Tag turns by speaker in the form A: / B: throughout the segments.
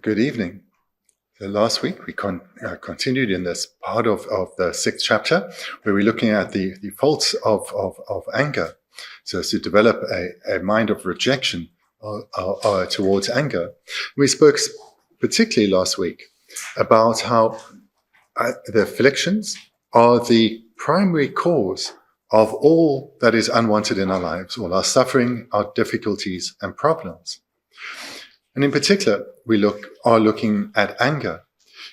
A: Good evening. So last week we continued in this part of the 6th chapter where we're looking at the faults of anger. So to develop a mind of rejection towards anger. We spoke particularly last week about how the afflictions are the primary cause of all that is unwanted in our lives, all our suffering, our difficulties and problems. And in particular, we are looking at anger,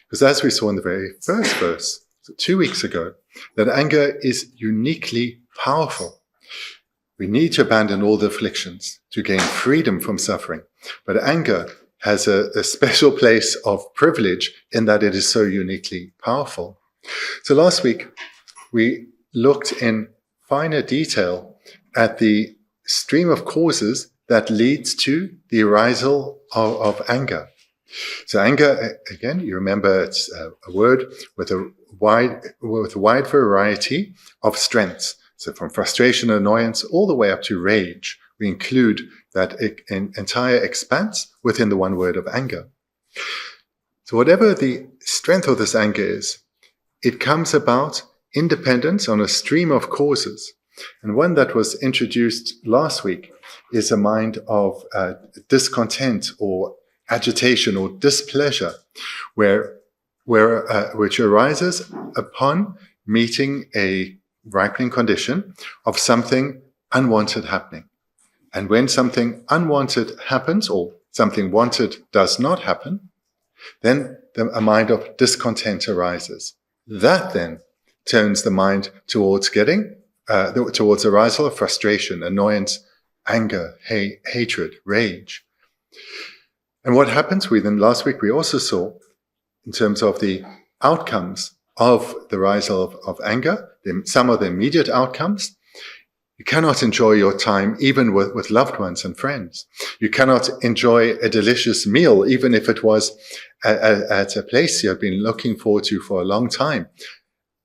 A: because as we saw in the very first verse, 2 weeks ago, that anger is uniquely powerful. We need to abandon all the afflictions to gain freedom from suffering. But anger has a special place of privilege in that it is so uniquely powerful. So last week, we looked in finer detail at the stream of causes that leads to the arisal of anger. So anger, again, you remember it's a word with a wide variety of strengths. So from frustration and annoyance all the way up to rage, we include that entire expanse within the one word of anger. So whatever the strength of this anger is, it comes about independent on a stream of causes. And one that was introduced last week is a mind of discontent or agitation or displeasure, which arises upon meeting a ripening condition of something unwanted happening. And when something unwanted happens or something wanted does not happen, then a mind of discontent arises. That then turns the mind towards towards arisal of frustration, annoyance, anger, hatred, rage. And what happens last week we also saw, in terms of the outcomes of the arisal of anger, some of the immediate outcomes. You cannot enjoy your time even with loved ones and friends. You cannot enjoy a delicious meal, even if it was at a place you have been looking forward to for a long time.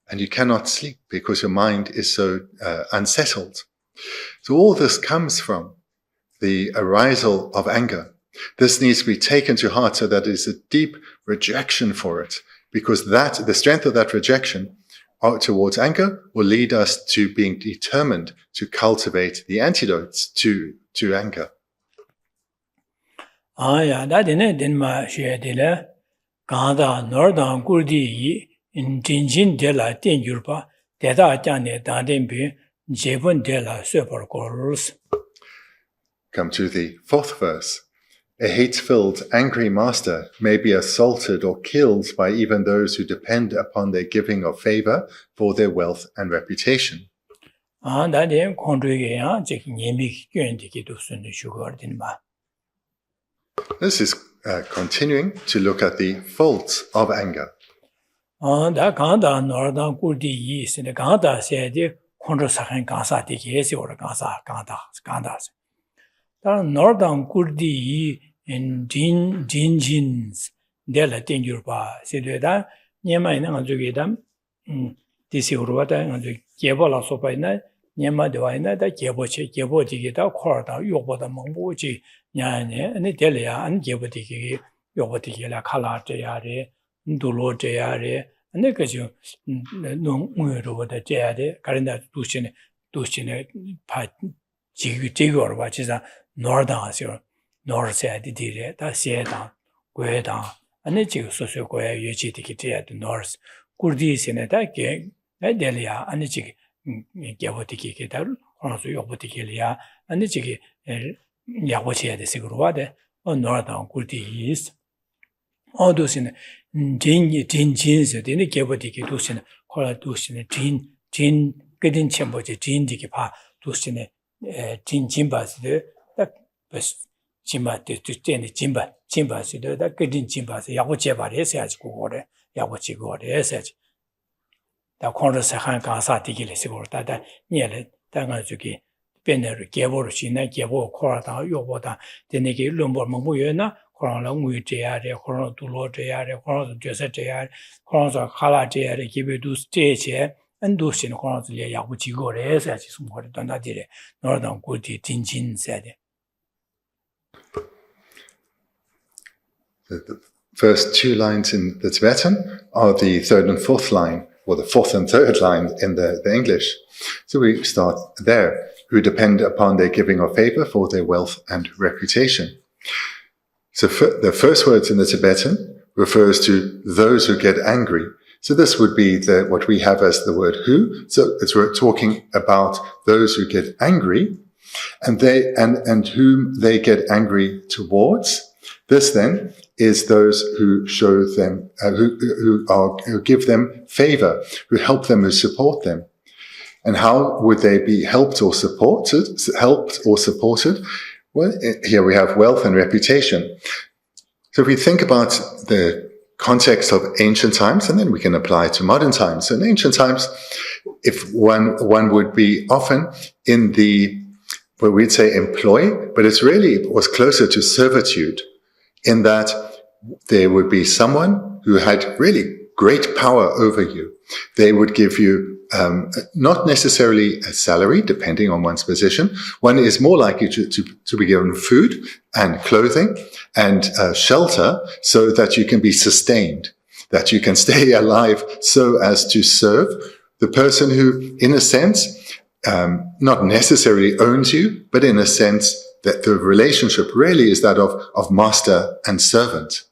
A: And you cannot sleep because your mind is so unsettled. So all this comes from the arisal of anger. This needs to be taken to heart so that there is a deep rejection for it, because the strength of that rejection towards anger will lead us to being determined to cultivate the antidotes to anger. Come to the 4th verse. A hate-filled, angry master may be assaulted or killed by even those who depend upon their giving of favor for their wealth and reputation. This is continuing to look at the faults of anger.
B: Da Ganda Northern Gurdi East in the Ganda said the Kondrasakan Gansa Dikesi or Gandas. The Northern Gurdi in Jinjins, Della Tinjurba, said that Yema in Anjugidam, this Urwata and the Gebola Sopaina, Yema Divina, the Geboche, Gebodigita, Korda, Yoboda Mambuji, Yane, and the Delia, and Gebodiki, Yobotikila, Kala Jayare, Dulo Jayare, and the Kazu, no Muru, the Jayade, Karinda Dushin, Pat Jigor, which is a Northern, North side, that Siedan, Guedan, and the Jig Social Goya Yuchitiki at the North, Kurdis in a Dake, Delia, and the Jig Gabotiki, also Yobotikilia, and the Jig Yawachi the Sigurwade, or Northern Kurdi East. All those in Jin jeans, the Gabotiki Dusin, Kola Dusin, Jin, getting Chamboji, Jin Dikipa, Dusin, Jin Jimbas, that was Jimba to Jimba, Jimba, that getting Jimbas, Yawachi Essage Gore, Yawachi Gore Essage. The corners of Hankasa Tikil, that nearly Tangazuki, Penner, Gabo, Shina, Gabo, Korata, Yobota, the Niki Lumbo Mamuyana, Corona Mujare, Corona Dulo Jare, Corona Jesse Jare, Corona Hala Jare, give you do stage here, and do sin Corona Yawachi Gore Essage, more than that, Northern Gurdi Tinjin said.
A: The first two lines in the Tibetan are the third and fourth line, or the fourth and third line in the English. So we start there, who depend upon their giving of favor for their wealth and reputation. So the first words in the Tibetan refers to those who get angry. So this would be what we have as the word who. So we're talking about those who get angry and whom they get angry towards. This then is those who show them, who give them favor, who help them, who support them. And how would they be helped or supported? Well, here we have wealth and reputation. So if we think about the context of ancient times, and then we can apply it to modern times. So in ancient times, if one would be often in where we'd say employ, but it was closer to servitude, in that there would be someone who had really great power over you. They would give you not necessarily a salary, depending on one's position. One is more likely to be given food and clothing and shelter so that you can be sustained, that you can stay alive so as to serve the person who, in a sense, not necessarily owns you, but in a sense that the relationship really is that of master and servant.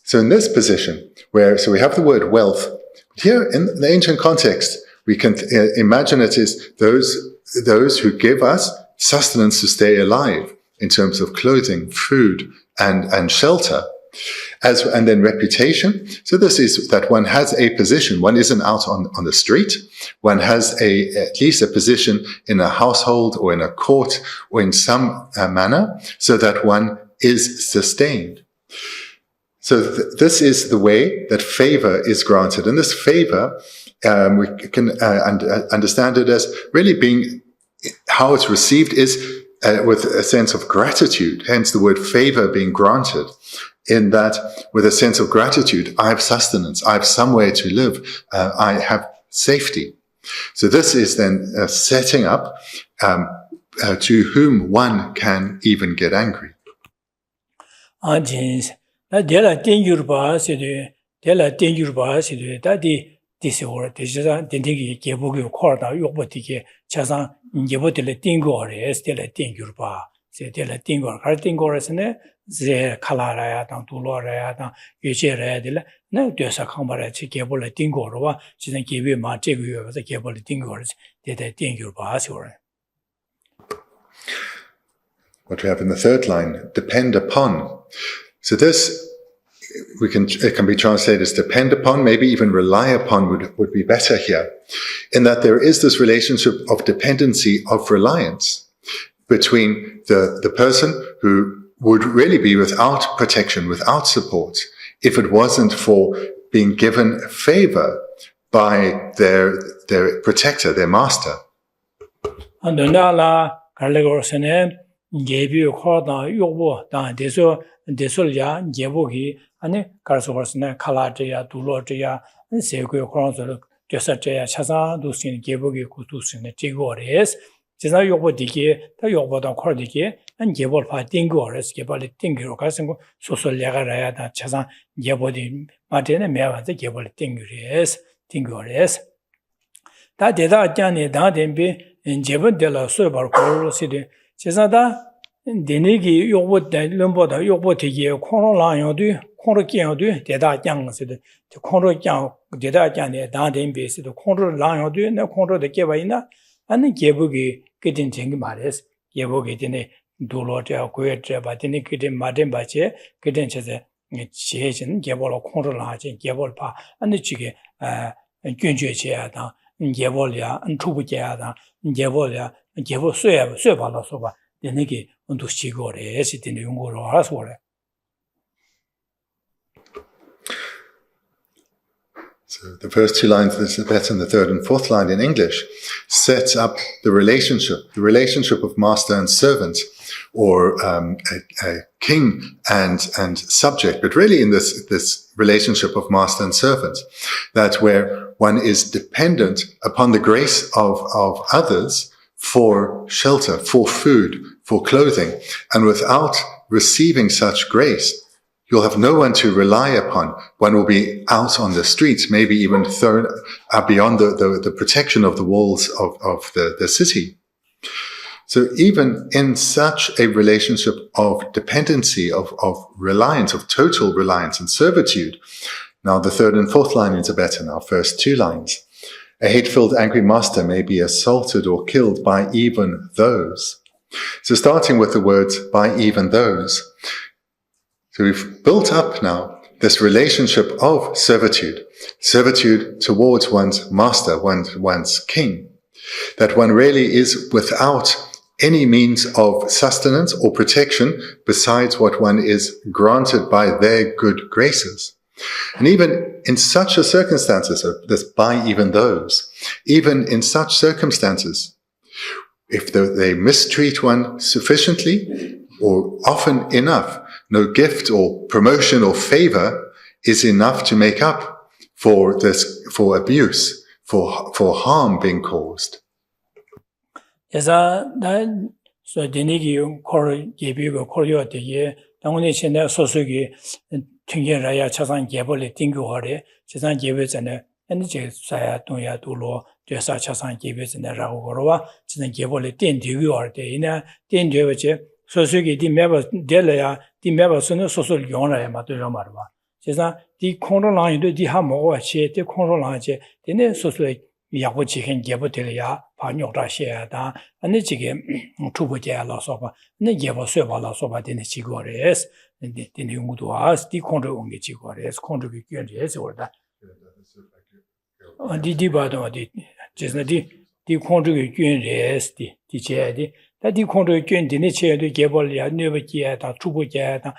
A: So in this position, so we have the word wealth, here in the ancient context, we can imagine it is those who give us sustenance to stay alive in terms of clothing, food, and shelter. And then reputation. So this is that one has a position. One isn't out on the street. One has at least a position in a household or in a court or in some manner so that one is sustained. So this is the way that favor is granted. And this favor, we can understand it as really being, how it's received is with a sense of gratitude, hence the word favor being granted. In that, with a sense of gratitude, I have sustenance, I have somewhere to live, I have safety. So this is then setting up to whom one can even get angry.
B: Ze kalaraya tang tuloraya tang yucheraya dile na desa kambara chi kebola tingorwa chidan kebe ma chegu ba kebola tingor de tingur ba asore.
A: What we have in the third line, depend upon. So this it can be translated as depend upon, maybe even rely upon would be better here, in that there is this relationship of dependency, of reliance between the person who would really be without protection, without support, if it wasn't for being given favor by their protector, their master.
B: 안도나라 갈레고스네 예비 코다 요보 다 데솔야 예보기 아니 가르소버스네 칼라트야 둘로트야 세고 코로서 저서트야 차사도신 예보기 구두스네 지고레스 제가 요보디게 다 요보다 코르디게 안 예볼 파 띵고레스 예볼이 띵기로 가서 소솔야가라야다 차사 예보디 마테네 메와데 예볼 띵고레스 다 대다 짠네 다 덴비 제번 될라 소바르 코로시데 제사다 데네기 요보다 럼보다 요보티게 코로라요도 코로끼요도 대다 짱스데 코로끼요 대다 짠네 다 덴비스도 코로라요도 네 코로데 깨바이나 아니 게부기 그든 쟁기 말레스 게부기 되네 돌로자 고에자 바티니 그든 마덴바체 그든 제제 지혜진 게볼로 코로라지 게볼파 아니 지게 균죄제야다 예볼이야 안투부제야다 예볼이야 예볼 쇠발로 소바 되네기 온도 시고래 시티네 용고로 알아서 그래.
A: So the first two lines of the Tibetan, the third and fourth line in English, sets up the relationship of master and servant, or a king and subject, but really in this relationship of master and servant, that where one is dependent upon the grace of others for shelter, for food, for clothing, and without receiving such grace, you'll have no one to rely upon. One will be out on the streets, maybe even thrown beyond the protection of the walls of the city. So even in such a relationship of dependency, of reliance, of total reliance and servitude, now the third and fourth line in Tibetan, our first two lines, a hate-filled angry master may be assaulted or killed by even those. So starting with the words, by even those, so we've built up now this relationship of servitude towards one's master, one's king, that one really is without any means of sustenance or protection besides what one is granted by their good graces. And even in such a circumstances, this by even those, even in such circumstances, if they mistreat one sufficiently or often enough, no gift or promotion or favor is enough to make up for abuse, for harm being caused.
B: Yasa da so denigi kor gebigo koryo de 당원의 신의 소속이 튕겨라야 차상 개벌에 띵고하래 차상 개별전에 엔지 사야 동야 도로 되사 차상 개별전에라고 걸어와 지는 개벌에 띵디고 할 때이나 띵되어지 소속이 디매버 될래야 디매버스는 소속 용라야 맞도록 말아 봐. 제가 디 콘롤라인도 디하 먹어 치 디 콘롤라지 디네 소속이 야고 지행 개벌들이야 반욕다시야다 아니 지금 투부제라서 봐. 네 개벌 쇠발라서 봐 되네 지고레스 디네 용도 아스 디 콘롤 온게 지고레스 콘롤이 견제해서 그러다. 디디바도 디 제가 디 콘롤이 견제해서 디 제디 디 콘롤이 견디네 체도 개벌이야 네버지야다 투부제야다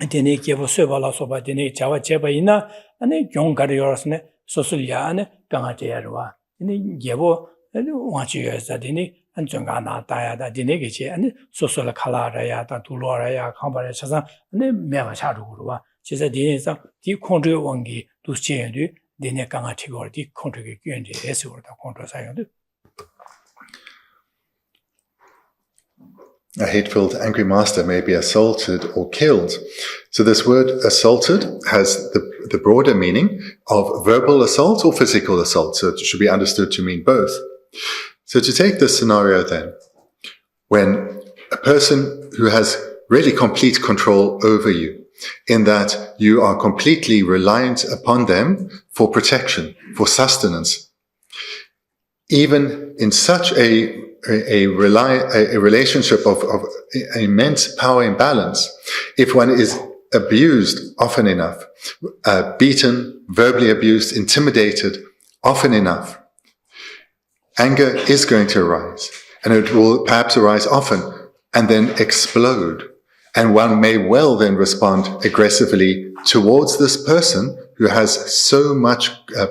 B: 디네 개벌 쇠발라서 봐 디네 자와 제바이나 아니 용가리어스네 소술야 안에 강아지야로와 이 예보 와치여서 되니 안정가 나다야다 되네게지 아니 소술 칼라라야다 둘로라야 컴바레 차상 네 매가 차루고와 제가 되에서 디 콘트롤 원기 두시에도 되네 강아지고 디 콘트롤이 견제해서 그러다 콘트롤 사용도
A: A hate-filled angry master may be assaulted or killed. So this word assaulted has the broader meaning of verbal assault or physical assault. So it should be understood to mean both. So to take this scenario then, when a person who has really complete control over you, in that you are completely reliant upon them for protection, for sustenance, even in such a relationship of immense power imbalance, if one is abused often enough, beaten, verbally abused, intimidated often enough, anger is going to arise, and it will perhaps arise often and then explode. And one may well then respond aggressively towards this person who has so much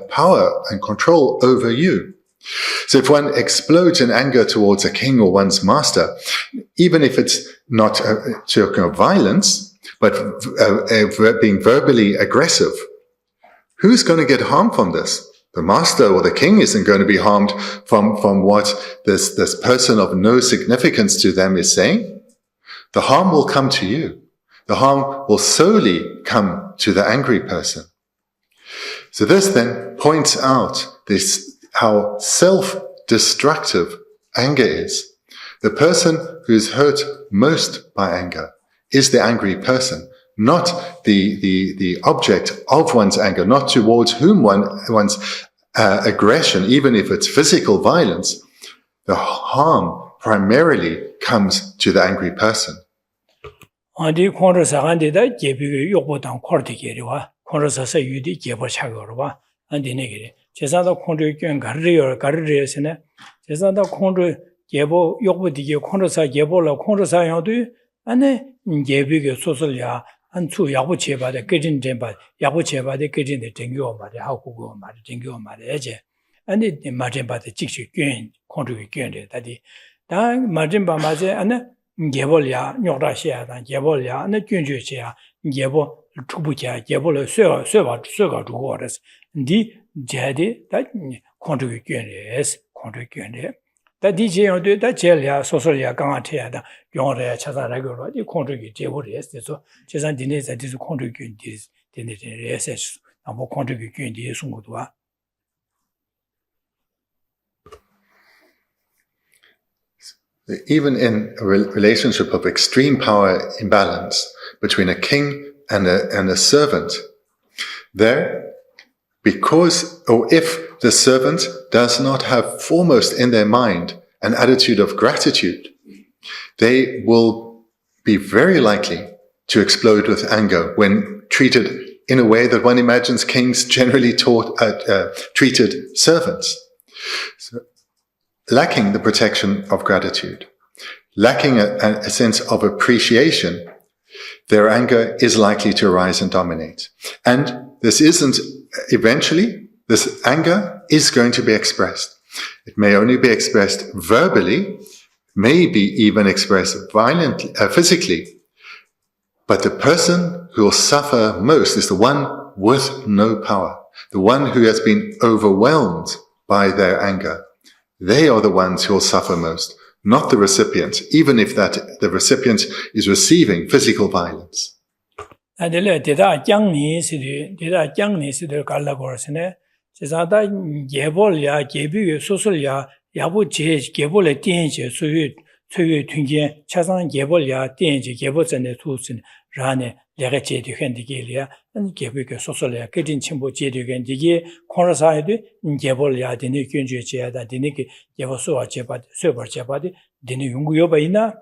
A: power and control over you. So if one explodes in anger towards a king or one's master, even if it's not to violence, but being verbally aggressive, who's going to get harmed from this? The master or the king isn't going to be harmed from what this person of no significance to them is saying. The harm will come to you. The harm will solely come to the angry person. So this then points out how self-destructive anger is. The person who's hurt most by anger is the angry person, not the object of one's anger, not towards whom one's aggression, even if it's physical violence. The harm primarily comes to the angry person.
B: Andi kongresa andi da jebi yokbo dang kordi geriwa kongresa sa yudi jebo chagorwa andi negiri 제사다 콘도 견 가르리에서네 제사다 콘도 예보 욕부디게 콘도사 예보라 콘도사 양도 안에 예비게 소설야 한추 야부 제바데 깨진 템바 야부 제바데 깨진데 땡겨 말이 하고 말이 땡겨 말이지 아니 마젠바데 직시 견 콘도 견데 다디 다 마젠바 마제 안에 예보야 녀라시야다 예보야 안에 견주시야 예보 투부자 예보를 쇠가 두고 그래서 니 제디 다 컨트리뷰션에스 컨트리뷰션에 다 디제어도 다 제일야 소설야 강아태야다 영어를 찾아라고로 이 컨트리뷰 제보를 했어 제산 디네자 디스 컨트리뷰션 디스 디네레스 아무 컨트리뷰션 디스 송고도와
A: Even in a relationship of extreme power imbalance between a king and a servant, there, because, or if the servant does not have foremost in their mind an attitude of gratitude, they will be very likely to explode with anger when treated in a way that one imagines kings generally treated servants. So, lacking the protection of gratitude, lacking a sense of appreciation, their anger is likely to arise and dominate. And this anger is going to be expressed. It may only be expressed verbally, may be even expressed violently, physically. But the person who will suffer most is the one with no power, the one who has been overwhelmed by their anger. They are the ones who will suffer most, not the recipient, even if the recipient is receiving physical violence.
B: 내가 제대견디게리아 개비게 소설이야 그진 친구 제대견디게 코너사에도 개벌이야 되는 견주제야다 되는게 예보소와 제바디 쇠벌 제바디 되는 연구요바 있나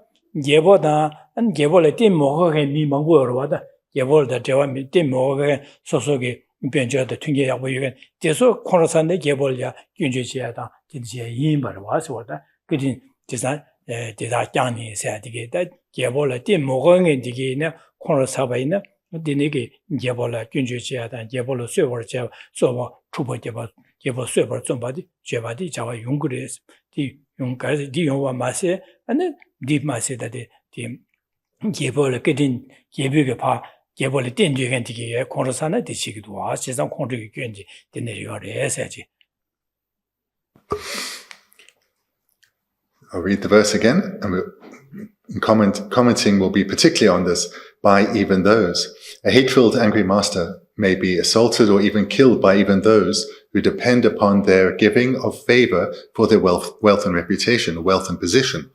B: 예보다 안 개벌에 띠 먹어게 미 먹고로 와다 예벌다 제와 띠 먹어게 소속에 변조다 튕게 야고 이게 계속 코너사인데 개벌이야 견주제야다 진짜 이말 와서 와다 그진 제산 대다 장니 세야디게 다 개벌에 띠 먹어게 디게네 콘로사바이나 디네게 예보라 균주지야다 예보로 쇠벌제 소바 추보제바 예보 쇠벌 좀바디 제바디 자와 용그레스 디 용가지 디 용와 마세 아니 디 마세다데 디 예보를 깨진 예비게 파 예보를 땡주겐 디게 콘로사나 디시기도 와 세상 콘트리 균지 디네리어레 해야지.
A: I'll read the verse again, and commenting will be particularly on this. By even those. A hate-filled angry master may be assaulted or even killed by even those who depend upon their giving of favor for their wealth and reputation, wealth and position.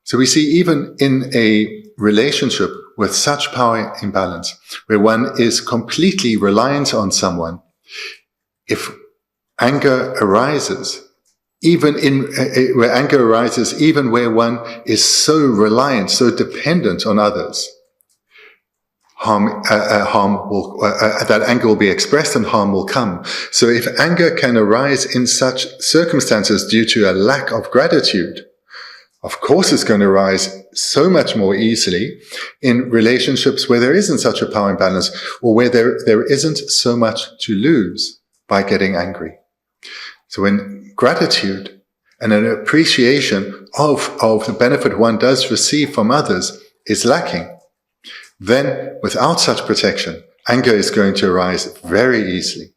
A: So we see even in a relationship with such power imbalance, where one is completely reliant on someone, if anger arises, even where one is so reliant, so dependent on others, that anger will be expressed and harm will come. So if anger can arise in such circumstances due to a lack of gratitude, of course, it's going to arise so much more easily in relationships where there isn't such a power imbalance, or where there isn't so much to lose by getting angry. So when gratitude and an appreciation of the benefit one does receive from others is lacking, then without such protection, anger is going to arise very easily.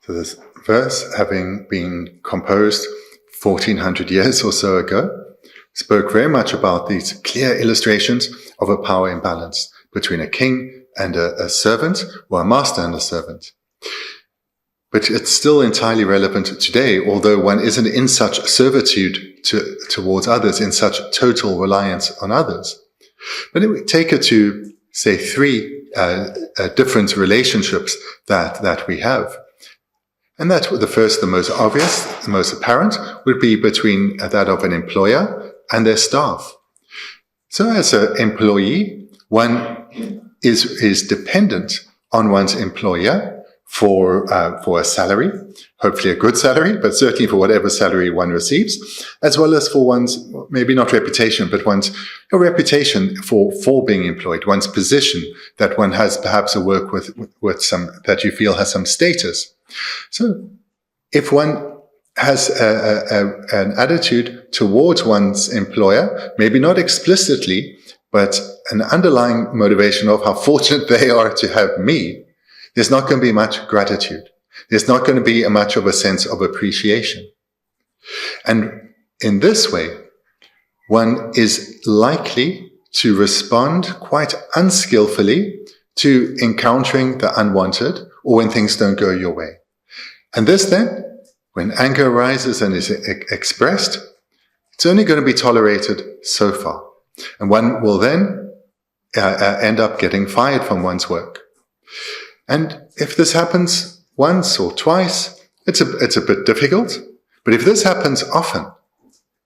A: So this verse, having been composed 1400 years or so ago, spoke very much about these clear illustrations of a power imbalance between a king and a servant, or a master and a servant. But it's still entirely relevant today, although one isn't in such servitude towards others, in such total reliance on others. But if we take it to, say, three different relationships that we have. And that the first, the most obvious, the most apparent, would be between that of an employer and their staff. So as an employee, one is dependent on one's employer for a salary, hopefully a good salary, but certainly for whatever salary one receives, as well as for one's, maybe not reputation, but one's a reputation for being employed, one's position, that one has perhaps a work with some, that you feel has some status. So if one has an attitude towards one's employer, maybe not explicitly, but an underlying motivation of how fortunate they are to have me, there's not going to be much gratitude. There's not going to be much of a sense of appreciation. And in this way, one is likely to respond quite unskillfully to encountering the unwanted or when things don't go your way. And this then, when anger arises and is expressed, it's only going to be tolerated so far. And one will then end up getting fired from one's work. And if this happens once or twice, it's a bit difficult. But if this happens often,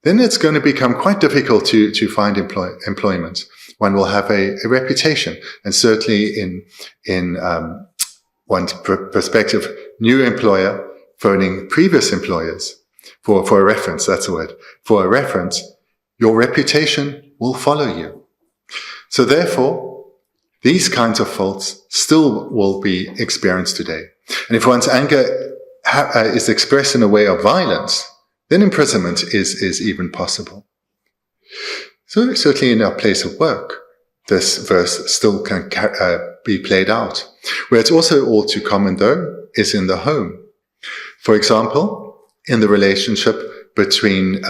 A: then it's going to become quite difficult to find employment. One will have a reputation, and certainly in one's prospective new employer phoning previous employers for a reference, that's the word, for a reference, your reputation will follow you. So therefore, these kinds of faults still will be experienced today. And if one's anger is expressed in a way of violence, then imprisonment is even possible. So certainly in our place of work, this verse still can be played out. Where it's also all too common, though, is in the home. For example, in the relationship between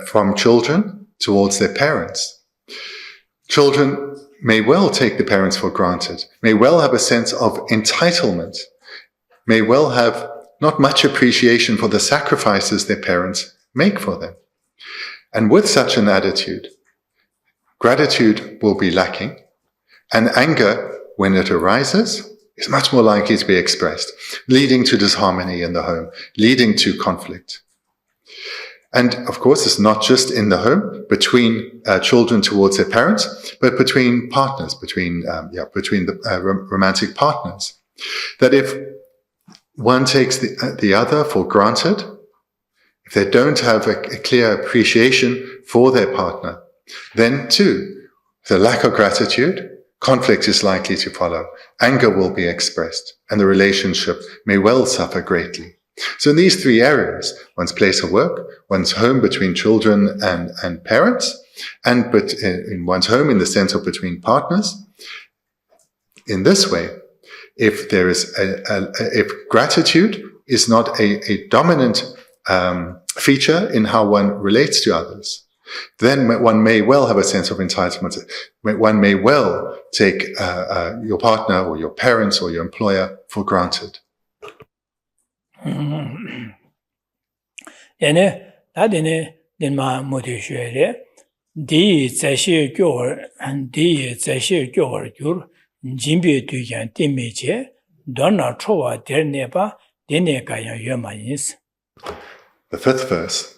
A: from children towards their parents. Children may well take the parents for granted, may well have a sense of entitlement, may well have not much appreciation for the sacrifices their parents make for them. And with such an attitude, gratitude will be lacking, and anger, when it arises, is much more likely to be expressed, leading to disharmony in the home, leading to conflict. And of course, it's not just in the home, between children towards their parents, but between partners, between the romantic partners. That if one takes the other for granted, if they don't have a clear appreciation for their partner, then too, the lack of gratitude, conflict is likely to follow. Anger will be expressed, and the relationship may well suffer greatly. So in these three areas, one's place of work, one's home between children and parents, but in one's home in the sense of between partners, in this way, if there is if gratitude is not a dominant feature in how one relates to others, then one may well have a sense of entitlement. One may well take your partner or your parents or your employer for granted.
B: 얘네 다들네 님마 모두 쉬래 디 자시 교월 디 자시 교월 줄 진비 뒤견 때미제 너나 초와 될네바 되네가야 여만이스.
A: The fifth verse.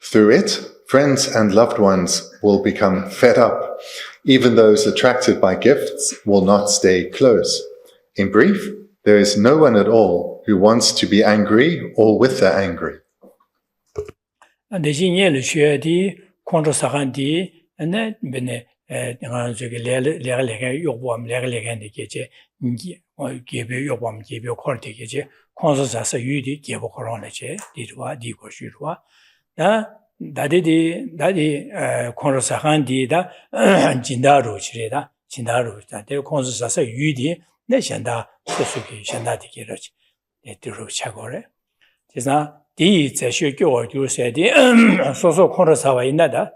A: Through it, friends and loved ones will become fed up. Even those attracted by gifts will not stay close. In brief, there is no one at all who wants to be angry or with the angry.
B: 대신에 쉐디 콘트사간디 네 베네 내가 저기 레가 요구함 레가레가인데 게제 인기 개별 요구함 개별 콜티게제 콘서사서 유디 개보 코로나제 디르와 디고슈르와 다디 콘서사간디다 진다로 지레다 진다로 데 콘서사서 유디 내 현다 소수기 현다디게로지 네드로 차고래 그래서 디 제시 교월 교세디 소소 콘서사와 있나다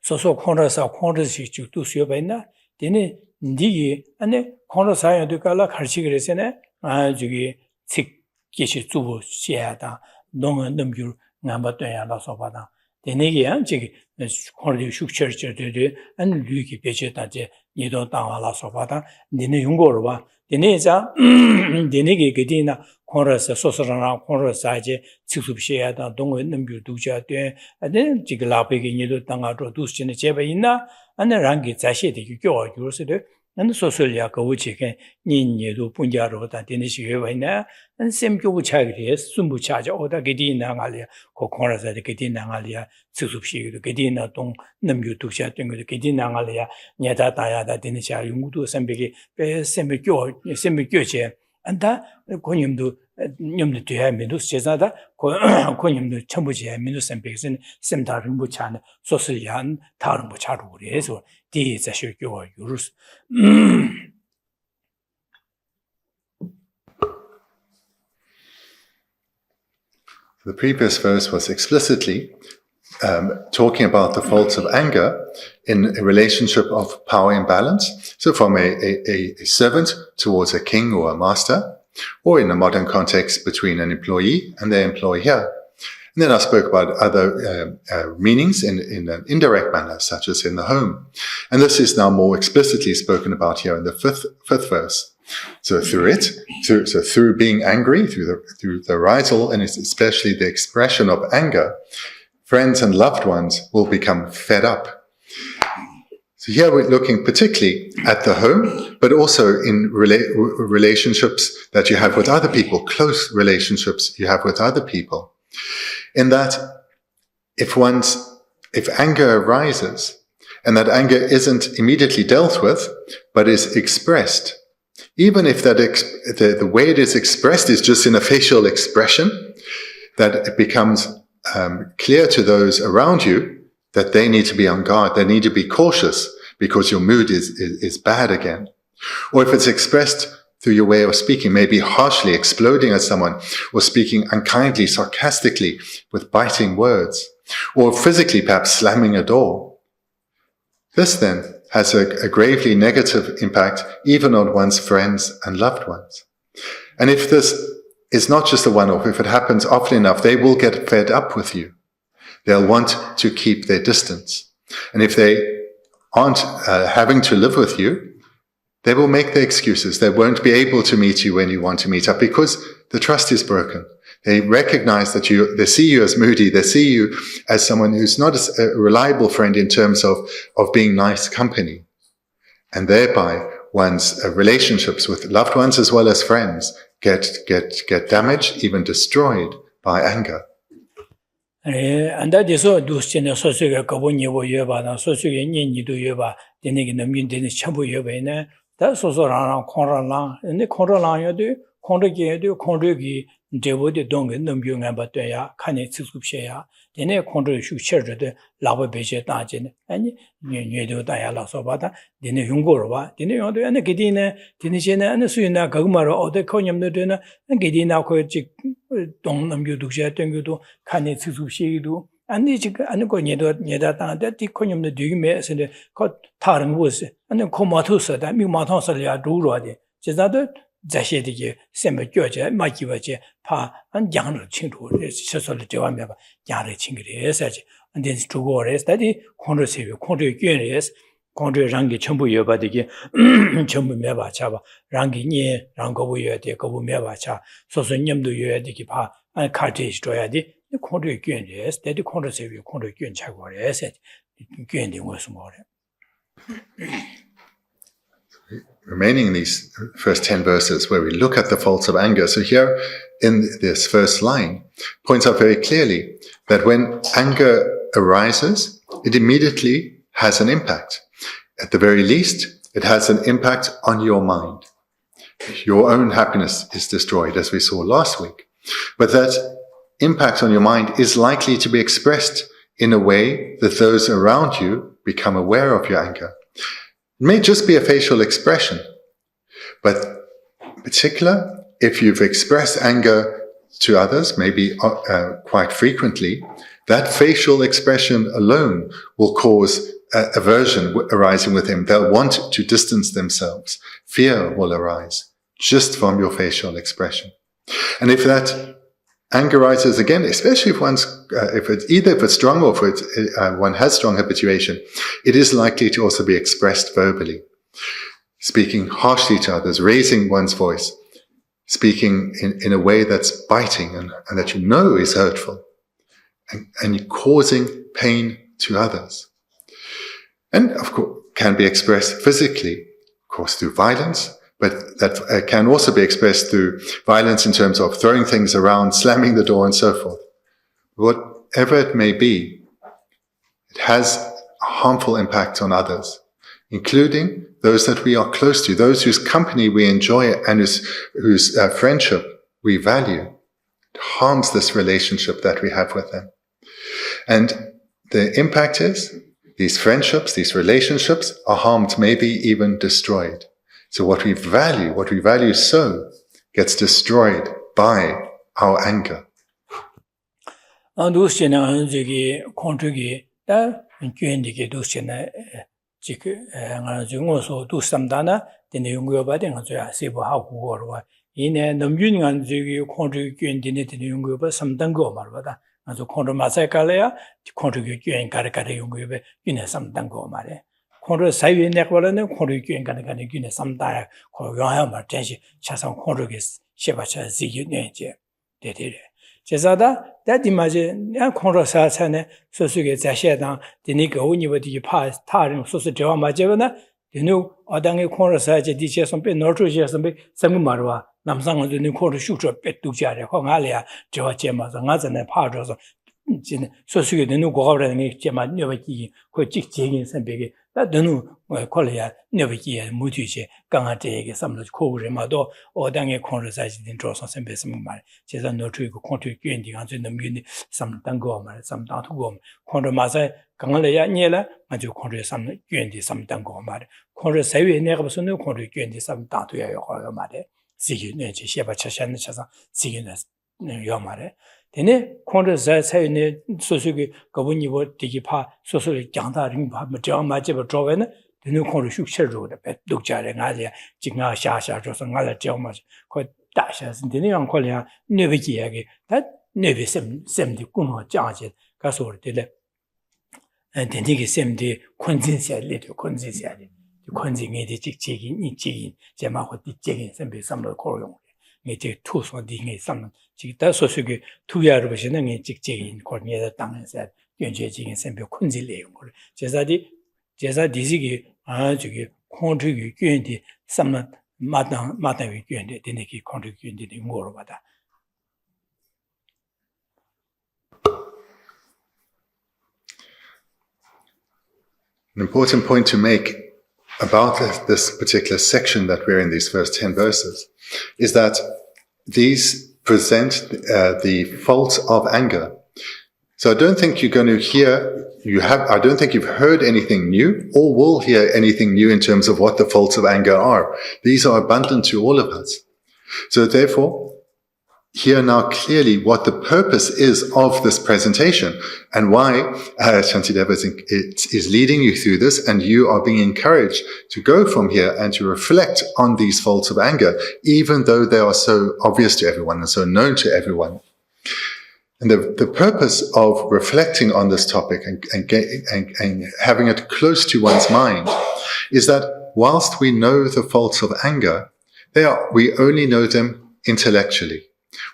B: 소소 콘서사 콘서시 주도 수요가 있나 되네 니기 안에 콘서사야도 갈라 같이 그래서네 저기 책 계시 주부 시야다 농은 넘규 남바도야라서 받아 되네기야 저기 콘서디 숙처처들이 안 류기 배제다제 니도 당와라서 받아 니네 용거로 봐 되네자 되네게 그디나 콘서사 소소라나 콘서사제 직습시야다 동은 넘규 두자돼 안에 지금 라베게 니도 당아도 두스진의 제가 있나 안에 랑게 자시되게 교육으로서도 안 소설이야 거우치게 니니도 분자로다 되는시 왜냐 안 셈교부 차기에 숨부 차죠 오다 그디나 갈이야 고 콘서사데 그디나 갈이야 직습시기도 그디나 동 넘규 두자 된 거도 그디나 갈이야 냐다 다야다 되는시 용구도 셈베게 셈교제 안다 고님도 님도 뒤에 민도 제자다 고님도 전부지에 민도 셈백은 셈다른 무차는 소설이한 다른 무차로 그래서 디자실 교와 유루스
A: The previous verse was explicitly talking about the faults of anger in a relationship of power imbalance. So from a servant towards a king or a master, or in a modern context between an employee and their employer. And then I spoke about other meanings in an indirect manner, such as in the home. And this is now more explicitly spoken about here in the fifth verse. So through being angry, through the arisal, and especially the expression of anger, friends and loved ones will become fed up. So here we're looking particularly at the home, but also in relationships that you have with other people, close relationships you have with other people. In that, if anger arises, and that anger isn't immediately dealt with, but is expressed, even if the way it is expressed is just in a facial expression, that it becomes clear to those around you that they need to be on guard, they need to be cautious because your mood is bad again. Or if it's expressed through your way of speaking, maybe harshly exploding at someone, or speaking unkindly, sarcastically, with biting words, or physically perhaps slamming a door. This then has a gravely negative impact even on one's friends and loved ones. And if this is not just a one-off, if it happens often enough, they will get fed up with you. They'll want to keep their distance. And if they aren't having to live with you, they will make their excuses. They won't be able to meet you when you want to meet up because the trust is broken. They recognize that they see you as moody. They see you as someone who's not a reliable friend in terms of being nice company. And thereby one's relationships with loved ones as well as friends get damaged, even destroyed by anger.
B: And that is all those in the social Gabonio Yoba, social Yin do Yoba, the Nigin in Chambu Yoba. That's also around Koralan, and the Koralan you do, Konrigi, Devoted Dong, Numbung and Bataya, Kane Tsushea, the near Kondri should share the Lava Beje Dajin, and you do Diala Sobata, the Yungorova, the New and the Gedina, Tinishina, and the Suina Gagmara, or the Konyam Nudina, and Gedina Kojic Dong Nambu Dusha, Tengudu, Kane Tsushidu. And the go near that the conium the Dumes and the Taran was, and the Comatusa, that Mumatosalia Durodi, just that Zashe, Sema Georgia, Mikey Vaje, Pa, and Jan Chintu, Sosol Joameva, Jan Chingri, and then to go rest that the Condresive, Condre Guinness, Condre Rangi Chambuya, but the Chambu Meva Chava, Rangi Nye, Rangobuya, the Gobumeva, Sosonium do you at the Kipa, and Cartage Joyadi. The Condre Guinness, that the Condresive, Condre Guin Chagore, said, Guinness was more.
A: Remaining in these first 10 verses where we look at the faults of anger. So here in this first line points out very clearly that when anger arises, it immediately has an impact. At the very least, it has an impact on your mind. Your own happiness is destroyed, as we saw last week. But that impact on your mind is likely to be expressed in a way that those around you become aware of your anger. It may just be a facial expression, but in particular, if you've expressed anger to others, maybe quite frequently, that facial expression alone will cause aversion arising within. They'll want to distance themselves. Fear will arise just from your facial expression. And if that anger arises again, especially if it's strong or if one has strong habituation, it is likely to also be expressed verbally. Speaking harshly to others, raising one's voice, speaking in a way that's biting and that you know is hurtful, and causing pain to others. And of course, can be expressed physically, of course, through violence, but that can also be expressed through violence in terms of throwing things around, slamming the door, and so forth. Whatever it may be, it has a harmful impact on others, including those that we are close to, those whose company we enjoy and whose friendship we value. It harms this relationship that we have with them. And the impact is these friendships, these relationships are harmed, maybe even destroyed. So what we value so, gets destroyed by our anger.
B: 도시는 저기 콘트기 다 교인들이 도시는 지금 중앙에서 도시담다나 되는 연구가 받은 거야. 세부하고 거로 이내 넘균한 저기 콘트 교인들이 되는 연구가 삼단 거 말보다 아주 콘트 마사이칼이야 콘트 교인 가르가르 연구가 이내 삼단 거 말해. 콘트 사이에 내거는 콘트 교인 가르가르 이내 삼다 거야 말 전시 차상 콘트게 셰바차 지기네제 되되래. 제자다 다디마제 야 콘로사차네 소수게 자셰당 디니가 오니버디 파 타른 소수 저와 맞제거나 디누 어당의 콘로사제 디체선 베 노트제선 베 상마르와 남상은 디니 콘로 슈저 베두자레 황알이야 저와 제마서 나자네 파줘서 진 소수게 디누 고가라는 제마 녀버기 그 직쟁인 선배게 다 디누 콜이야 녀버기에 무티제 강한테게 삼로 코브레마도 어당의 콘로사제 딘 조선 선배 말 제자 노트고 콘트 교인디 간저 넘기니 삼단고 말 삼단투고 콘로 마사 강을야 녀라 아주 콘로 삼 교인디 삼단고 말 콘로 세위에 내가 무슨 콘로 교인디 삼단투야 요거 말에 지기네 제시바 차샤는 차사 지기네 요 말에 되네 콘로 세위에 소수기 거분이 뭐 되게 파 소소를 장다링 봐 저 맞지 봐 저거는 되는 콘로 슉셔로 배 독자래 가지야 지금 샤샤 줘서 가라 저마 그 다샤스 되는 양 콜이야 네비기야게 다 네비 셈디 꾸노 장제 가서 되래 된디게 셈디 콘진시알리도 콘진시알리 콘진이디 직직이 이직이 제마고 직직이 셈비 삼로 고용 이제 투소디게 삼 지다 소수게 투야로 보시는 이 직직인 거기에 땅에서 연제직인 셈비 콘진레용 걸 제사 디지기 저기 콘트기 교인디 삼나 마다위 교인디 되네기 콘트기 교인디 뭐로 받아.
A: An important point to make about this particular section that we're in, these first 10 verses, is that these present the faults of anger. So I don't think you're going to hear, I don't think you've heard anything new or will hear anything new in terms of what the faults of anger are. These are abundant to all of us. So therefore, hear now clearly what the purpose is of this presentation and why Shantideva is leading you through this, and you are being encouraged to go from here and to reflect on these faults of anger, even though they are so obvious to everyone and so known to everyone. And the purpose of reflecting on this topic and having it close to one's mind is that whilst we know the faults of anger, we only know them intellectually.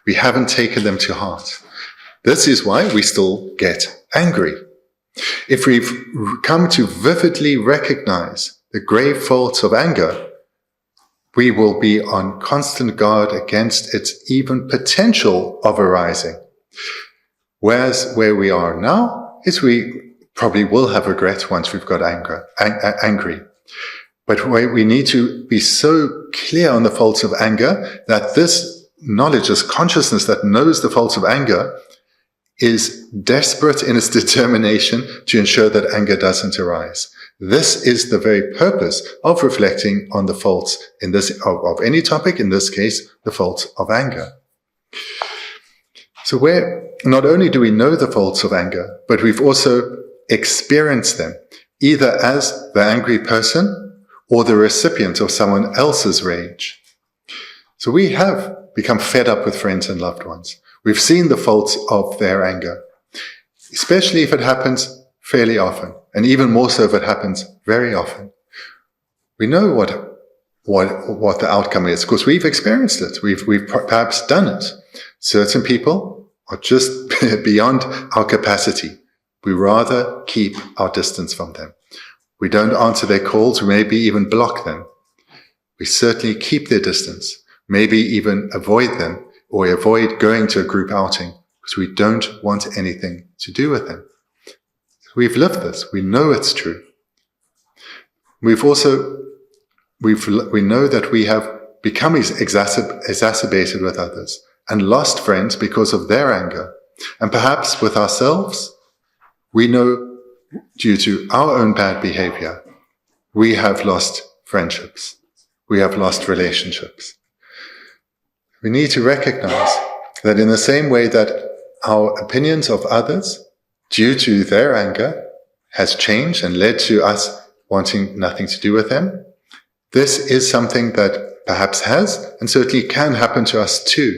A: We haven't taken them to heart. This is why we still get angry. If we've come to vividly recognize the grave faults of anger, we will be on constant guard against its even potential of arising. Whereas where we are now is we probably will have regret once we've got angry. But we need to be so clear on the faults of anger that this knowledge, this consciousness that knows the faults of anger, is desperate in its determination to ensure that anger doesn't arise. This is the very purpose of reflecting on the faults in this of any topic, in this case, the faults of anger. So where not only do we know the faults of anger, but we've also experienced them, either as the angry person or the recipient of someone else's rage. So we have become fed up with friends and loved ones. We've seen the faults of their anger, especially if it happens fairly often, and even more so if it happens very often. We know what the outcome is, because we've experienced it. We've perhaps done it. Certain people are just beyond our capacity. We rather keep our distance from them. We don't answer their calls, we maybe even block them. We certainly keep their distance, maybe even avoid them, or avoid going to a group outing, because we don't want anything to do with them. We've lived this, we know it's true. We know that we have become exacerbated with others, and lost friends because of their anger. And perhaps with ourselves, we know due to our own bad behavior, we have lost friendships. We have lost relationships. We need to recognize that in the same way that our opinions of others due to their anger has changed and led to us wanting nothing to do with them, this is something that perhaps has and certainly can happen to us too,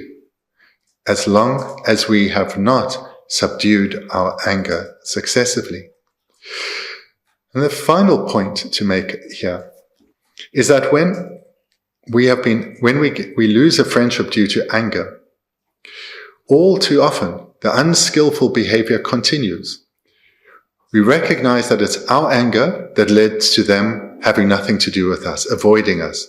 A: as long as we have not subdued our anger successively. And the final point to make here is that when we lose a friendship due to anger, all too often the unskillful behavior continues. We recognize that it's our anger that led to them having nothing to do with us, avoiding us.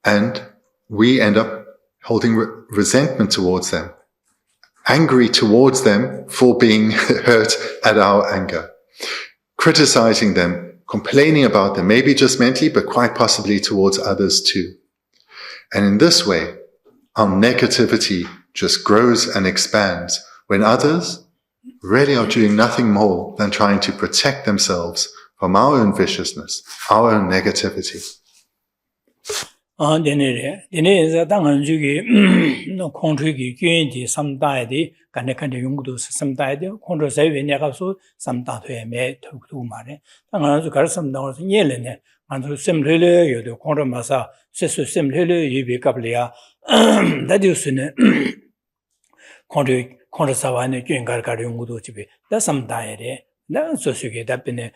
A: And we end up holding resentment towards them, angry towards them for being hurt at our anger, criticizing them, complaining about them, maybe just mentally, but quite possibly towards others too. And in this way, our negativity just grows and expands when others really are doing nothing more than trying to protect themselves from our own viciousness, our own negativity.
B: Dene is 당한 주기 콘트리기 교인디 삼다에디 간내칸데 용구도 삼다에디 콘트리사에 내가서 삼다도에 매 독도 말에 당한 주 가르삼다고 예래네 안주 셈레레 요도 콘트마사 세수 셈레레 예비갑리아 다디우스네 콘트사와네 교인가르가르 용구도 집에 다 삼다에레 나 소수게 답변에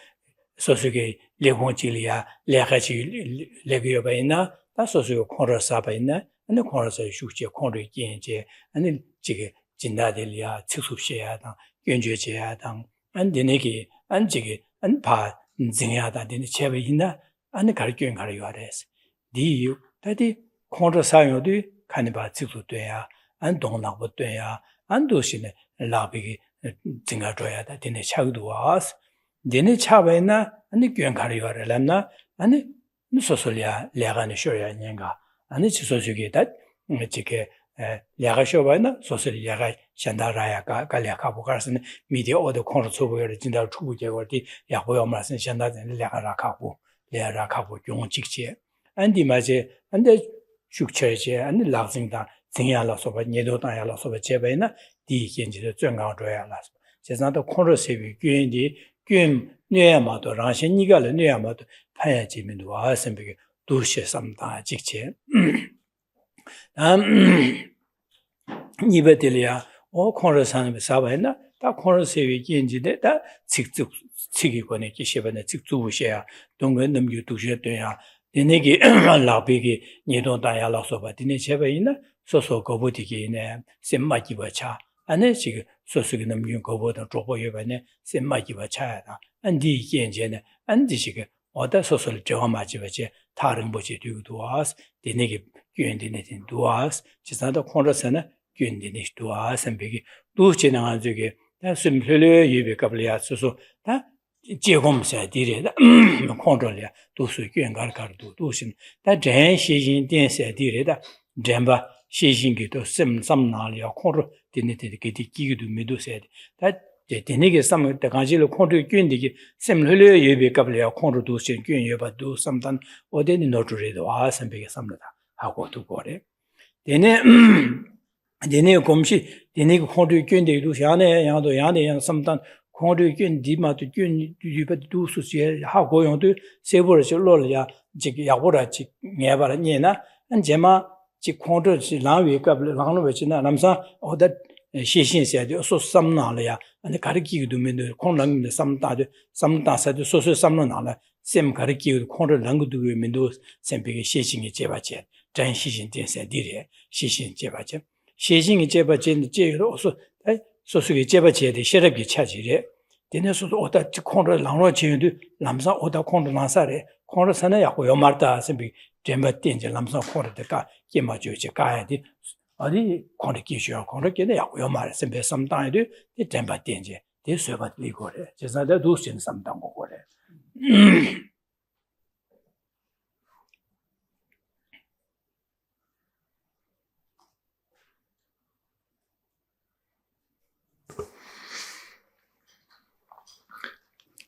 B: 소수게 레곤질이야 레가지 레기여바이나 다 소수요 콘트사바이나 아니 콘트사 슈제 콘트리 gen제 아니 지게 진다들이야 측수시야당 견죄제야당 안데네기 안지게 안파 징야다 데네 제베이나 아니 가르교인 가르요아레스 디유 다디 콘트사요도 간바 측수돼야 안 동나부돼야 안 도시네 라비기 징가줘야다 데네 차우도와스 데네 차바이나 아니 교인 가르요아레람나 아니 소소리아 레가네 쇼야 냥가 아니 지소주게다 지게 레가쇼바나 소소리아가 샨다라야가 갈야카보가스네 미디어 오더 콘트소보여 진다 추부제거디 야보여마스 샨다데 레가라카보 레라카보 용직제 안디마제 안데 축처제 안데 락징다 징야라소바 녀도다야라소바 제베나 디겐지의 전강줘야라서 제산도 콘트세비 교인디 교인 뇌야마도 라신니가를 뇌야마도 파야지면도 와선비게 도시에 삼다 직체 이베들이야 콘트사는 사바이나 다 콘트세비 gen지데 다 직접 치기권에 기시번에 직주부셔야 동근 넘기 두셔도야 데네기 라비기 녀도다야라소바 디네 제베이나 소소 거부디기네 셈마기바차 안에 지금 소수기 넘긴 거보다 조보여바네 셈마기바차야다 안디 gen제네 안디시게 어다 소설 저마지바제 다른 보지 두도아스 데네기 교인디네진 두아스 지사도 콘트사나 교인디네 두아스 앰비기 두지나가 저게 다 심플레 예베갑리아 소소 다 제공사 디레다 콘트롤이야 두수 교인가르가르도 두신 다 전시진電세 디레다 젠바 시신기도 셈삼나리아 콘트 디네티기 기기도 메도세 다 데네게 삼을 때 가지로 콘트 교인디기 셈르레 예베갑리아 콘트 두신 교인 예바도 삼단 어데니 노트레도 아셈베게 삼르다 하고 두고래 데네 곰시 데네 콘트 교인디도 야네 야도 야네 양 삼단 콘트 교인디마도 교인 유바도 수시에 하고 용도 세버르시 로르야 지기 야보라 지 녀바라 녀나 안제마 지 콘트 지 라위갑리 랑노베지나 남사 어다 시신세도 소삼나려야 아니 가르기도 메도 콘랑데 삼다사도 소소 삼나나 셈 가르기도 콘을 랑도 메도 셈베게 시신이 제바제 전 시신电세 디레 시신 제바제 시신이 제바제 제로서 소소게 제바제데 셔럽게 차지레 데네소도 오다 콘을 랑로 제도 남사 오다 콘을 나사레 콘을 사나 야고 요마르다 셈베 젬바 땡제 남사 콘르데가 게마주제 가야디 어디 콘르기쇼 콘르게네 야고요 말 셈베 삼당에도 이 템바 땡제 데 쇠바 리고레 제사다 두신 삼당 고고레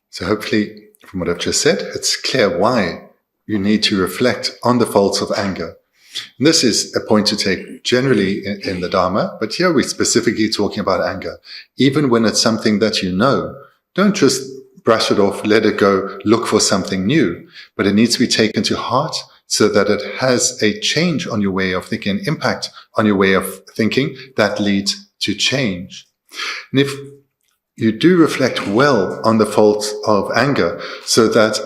A: So hopefully, from what I've just said, it's clear why you need to reflect on the faults of anger. And this is a point to take generally in the Dharma, but here we're specifically talking about anger. Even when it's something that you know, don't just brush it off, let it go, look for something new, but it needs to be taken to heart so that it has a change on your way of thinking, an impact on your way of thinking that leads to change. And if you do reflect well on the faults of anger so that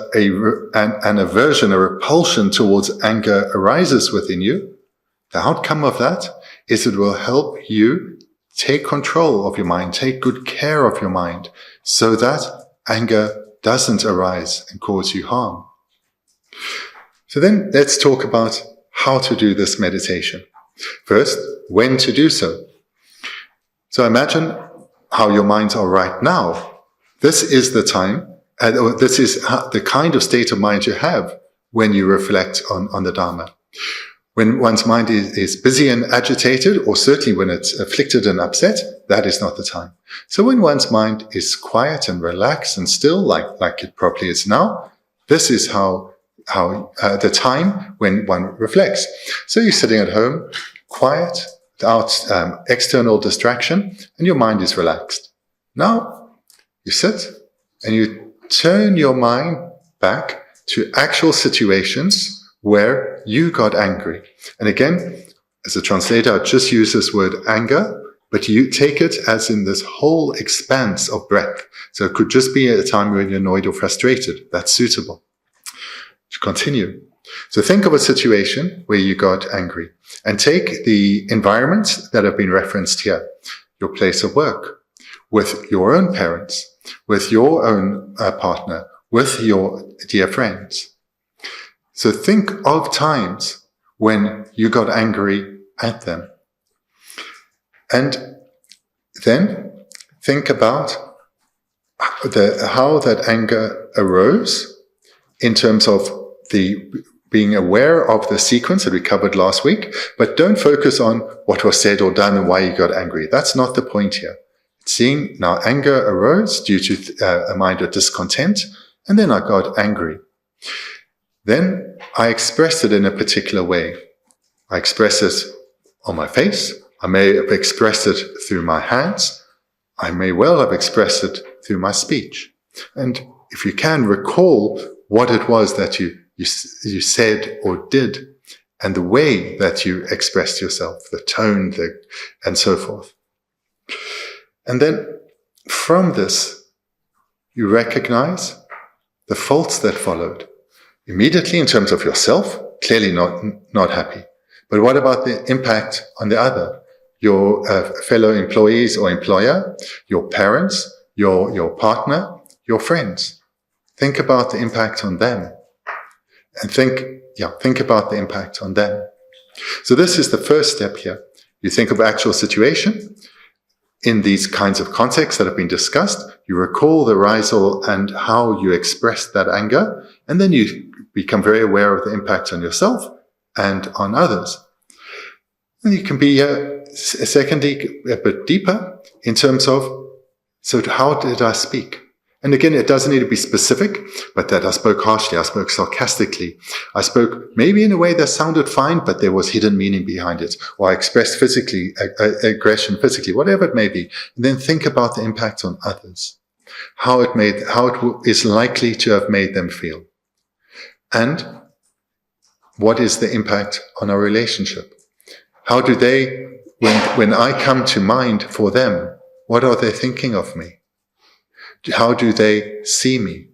A: an aversion, a repulsion towards anger arises within you, the outcome of that is it will help you take control of your mind, take good care of your mind so that anger doesn't arise and cause you harm. So then let's talk about how to do this meditation. First, when to do so. So imagine how your minds are right now. This is the time, or this is the kind of state of mind you have when you reflect on the Dharma. When one's mind is busy and agitated, or certainly when it's afflicted and upset, that is not the time. So when one's mind is quiet and relaxed and still, like it probably is now, this is how the time when one reflects. So you're sitting at home, quiet, without external distraction, and your mind is relaxed. Now, you sit and you turn your mind back to actual situations where you got angry. And again, as a translator, I just use this word anger, but you take it as in this whole expanse of breadth. So it could just be at a time when you're annoyed or frustrated. That's suitable. To continue. So think of a situation where you got angry and take the environments that have been referenced here. Your place of work, with your own parents, with your own partner, with your dear friends. So think of times when you got angry at them. And then think about how that anger arose in terms of being aware of the sequence that we covered last week, but don't focus on what was said or done and why you got angry. That's not the point here. It's seeing now anger arose due to a mind of discontent, and then I got angry. Then I expressed it in a particular way. I expressed it on my face. I may have expressed it through my hands. I may well have expressed it through my speech. And if you can, recall what it was that you said or did, and the way that you expressed yourself, the tone, and so forth. And then from this, you recognize the faults that followed. Immediately in terms of yourself, clearly not happy. But what about the impact on the other? Your fellow employees or employer, your parents, your partner, your friends. Think about the impact on them. And think about the impact on them. So this is the first step here. You think of actual situation in these kinds of contexts that have been discussed. You recall the arisal and how you expressed that anger, and then you become very aware of the impact on yourself and on others. And you can be, secondly, a bit deeper in terms of, so how did I speak? And again, it doesn't need to be specific, but that I spoke harshly, I spoke sarcastically, I spoke maybe in a way that sounded fine, but there was hidden meaning behind it, or I expressed aggression physically, whatever it may be. And then think about the impact on others, how it is likely to have made them feel. And what is the impact on our relationship? How do they, when I come to mind for them, what are they thinking of me? How do they see me?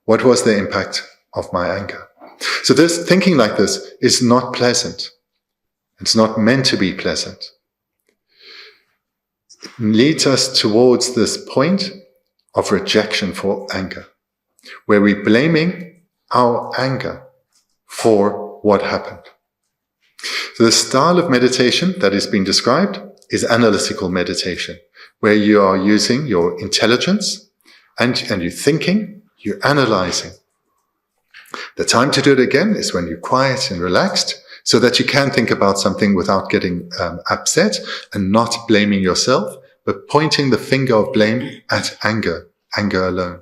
A: What was the impact of my anger? So this thinking like this is not pleasant. It's not meant to be pleasant. It leads us towards this point of rejection for anger, where we're blaming our anger for what happened. So the style of meditation that is being described is analytical meditation, where you are using your intelligence and you're thinking, you're analyzing. The time to do it again is when you're quiet and relaxed, so that you can think about something without getting upset and not blaming yourself, but pointing the finger of blame at anger alone.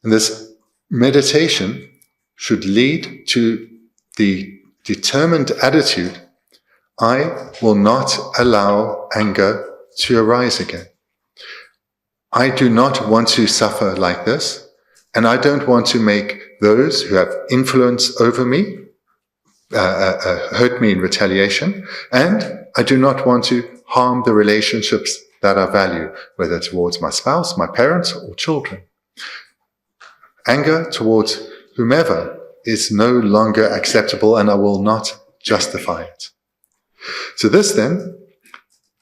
A: And this meditation should lead to the determined attitude, I will not allow anger to arise again. I do not want to suffer like this, and I don't want to make those who have influence over me hurt me in retaliation, and I do not want to harm the relationships that I value, whether towards my spouse, my parents, or children. Anger towards whomever is no longer acceptable, and I will not justify it. So this then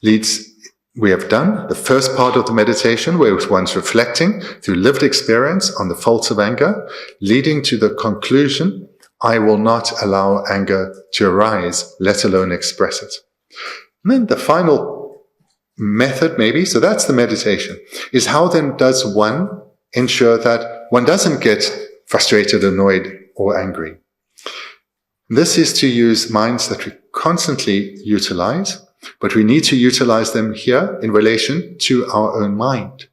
A: leads, we have done the first part of the meditation, where one's reflecting through lived experience on the faults of anger, leading to the conclusion, I will not allow anger to arise, let alone express it. And then the final method, maybe, so that's the meditation, is how then does one ensure that one doesn't get frustrated, annoyed, or angry? This is to use minds that we constantly utilize, but we need to utilize them here in relation to our own mind.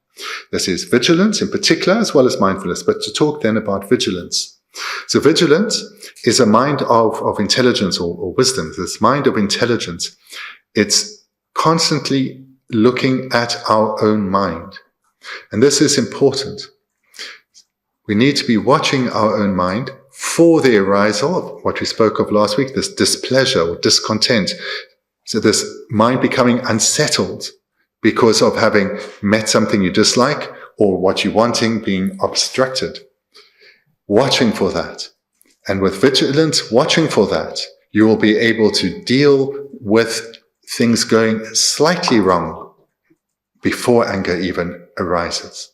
A: This is vigilance in particular, as well as mindfulness, but to talk then about vigilance. So vigilance is a mind of intelligence or wisdom, this mind of intelligence. It's constantly looking at our own mind. And this is important. We need to be watching our own mind for the arisal of what we spoke of last week, this displeasure or discontent. So this mind becoming unsettled because of having met something you dislike or what you're wanting being obstructed. Watching for that. And with vigilance, watching for that, you will be able to deal with things going slightly wrong before anger even arises.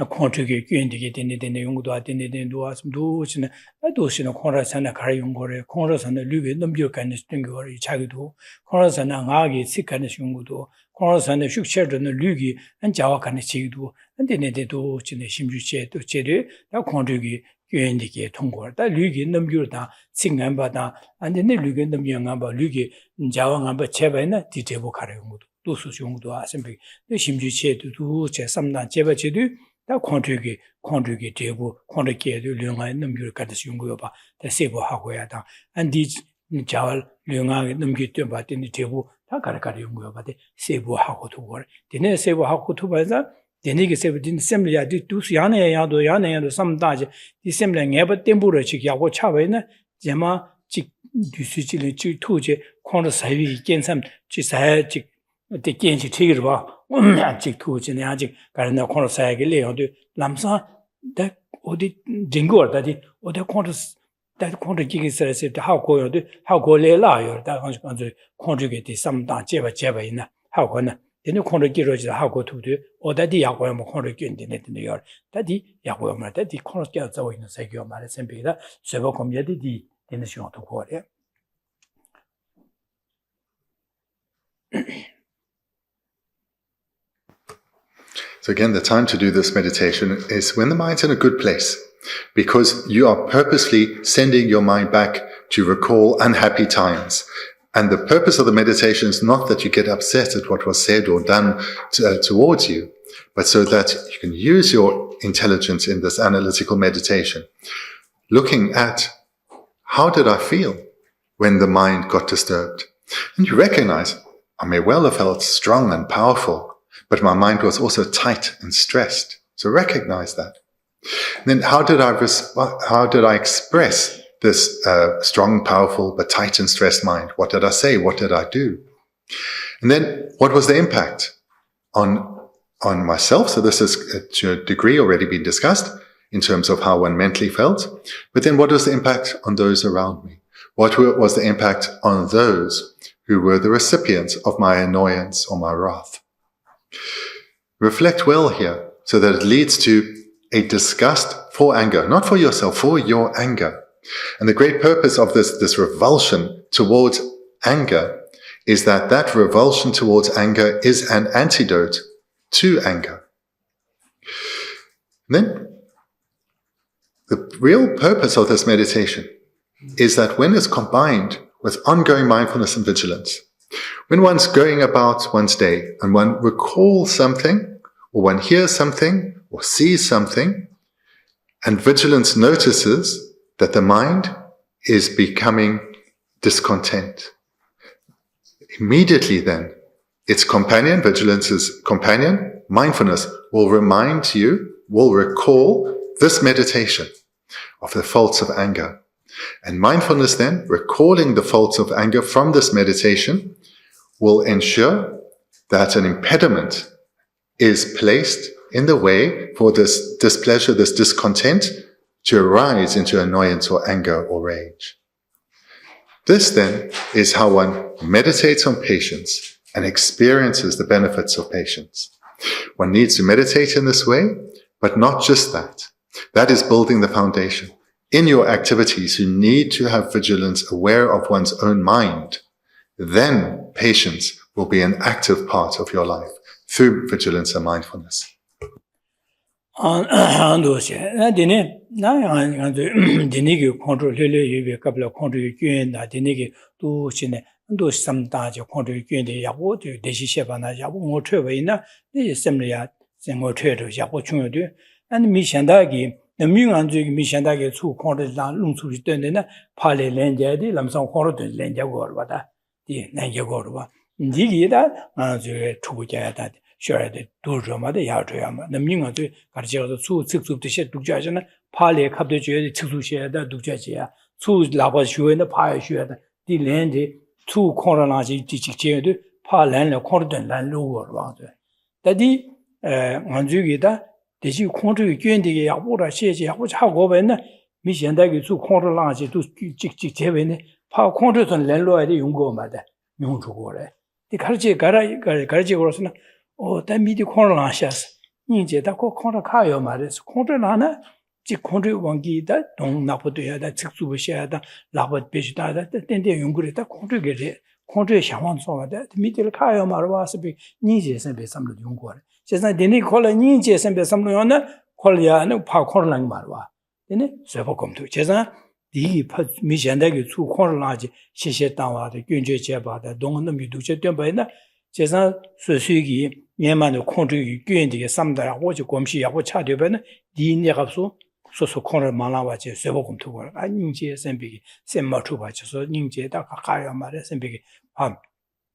B: contribute indicate in the young do as do in a chorus and a carry young gore, chorus and a lugi, no you can string or chagido, chorus and an agi, sick and shungudo, chorus and a shook children, a lugi, and jawa can chido, and then they do chin shimju to chede, that contribute indicate tongor, that lugi, no murda, sing and bada, and then the lugi, the young amba lugi, jawa amba chevena, titebo carry do so young do assembly, the shimju to do some cheva chedu. 다 contribute 되고 contribute 령아의 넘기를 갖다 연구해 봐. 다 세부 하고 해야 다. 안디 자월 령아의 넘기 때 봤더니 대부 다 가르쳐 연구해 봐. 세부 하고 두고. 되네 세부 하고 두고서 되네게 세부 din sembl야 두스 야네야도 삼다지 이 sembl야 녀버 템부를 지기하고 차외는 제마 지 두스지를 지 투제 콘의 사위 괜찮 지사지 때 괜히 되기를 봐. 아직 투지네 아직 가르나 콘을 사야게 레어도 남사 다 어디 징고다디 어디 콘을 다 콘을 기기서서 하고요도 하고 레라요 다 간주 콘주게 디 삼다 제바이나 하고나 되는 콘을 기로지 하고 투도 어디 야고야 뭐 콘을 끼는데요 다디 야고야 말다디 콘을 끼어서 있는 세계요 말에 셈비다 세버 комья디 되는 시간도 거래
A: So again, the time to do this meditation is when the mind's in a good place, because you are purposely sending your mind back to recall unhappy times. And the purpose of the meditation is not that you get upset at what was said or done towards you, but so that you can use your intelligence in this analytical meditation, looking at how did I feel when the mind got disturbed? And you recognize, I may well have felt strong and powerful, but my mind was also tight and stressed. So recognize that. And then how did I express this strong, powerful, but tight and stressed mind? What did I say? What did I do? And then what was the impact on myself? So this is to a degree already been discussed in terms of how one mentally felt. But then what was the impact on those around me? What was the impact on those who were the recipients of my annoyance or my wrath? Reflect well here so that it leads to a disgust for anger, not for yourself, for your anger. And the great purpose of this revulsion towards anger is that revulsion towards anger is an antidote to anger. And then the real purpose of this meditation is that when it's combined with ongoing mindfulness and vigilance, when one's going about one's day and one recalls something, or one hears something, or sees something, and vigilance notices that the mind is becoming discontent. Immediately then, its companion, vigilance's companion, mindfulness, will remind you, will recall this meditation of the faults of anger. And mindfulness then, recalling the faults of anger from this meditation, will ensure that an impediment is placed in the way for this displeasure, this discontent, to arise into annoyance or anger or rage. This then is how one meditates on patience and experiences the benefits of patience. One needs to meditate in this way, but not just that. That is building the foundation. In your activities, you need to have vigilance, aware of one's own mind. Then patience will be an active part of your life through vigilance and mindfulness.
B: Sure, the Durama, the Yatoyama, the Minga, the Carjel, the two six of the shed Dujajana, Pali, Cap the Jay, the Tixu, the Dujajia, two Labashu and the Pie Shed, the land, two Coranaji, Tichi, Palan, the Cordon, land lower around. Daddy, Anjugida, the Jew country, Gendi, Abuda, Shea, which how govern, Mission Dagi, two Coranaji, two Chick, Pa Contras and Landlord, the Yungo, mother, Yungo. The Carji was not. Oh, that media corner shas. Ninja, that corner Kayo matters. Corner Lana, Chiconry Wangi, that don't Napotea, that Sixu share, that Labat Bish, that then they Yungri, that country get it. Country Shawan saw that media Kayo Marwas be Ninjas and be some of the Yungor. Just like they call a Ninjas and be some on the Kolia and Park Lang Marwa. Then it several come to Chesa. The mission that you two corner large, she said down the Gunja Cheba, the Don Miducha Temple. Chesa Susugi. Yeman the country Gundi, some that I watch a Gomshi, I watch Chadiban, the Nerasu, so corner Malawachi, Sevocum to work. I ninjas and big, same Matuba, so Ninja, Dakaya, Maris and big,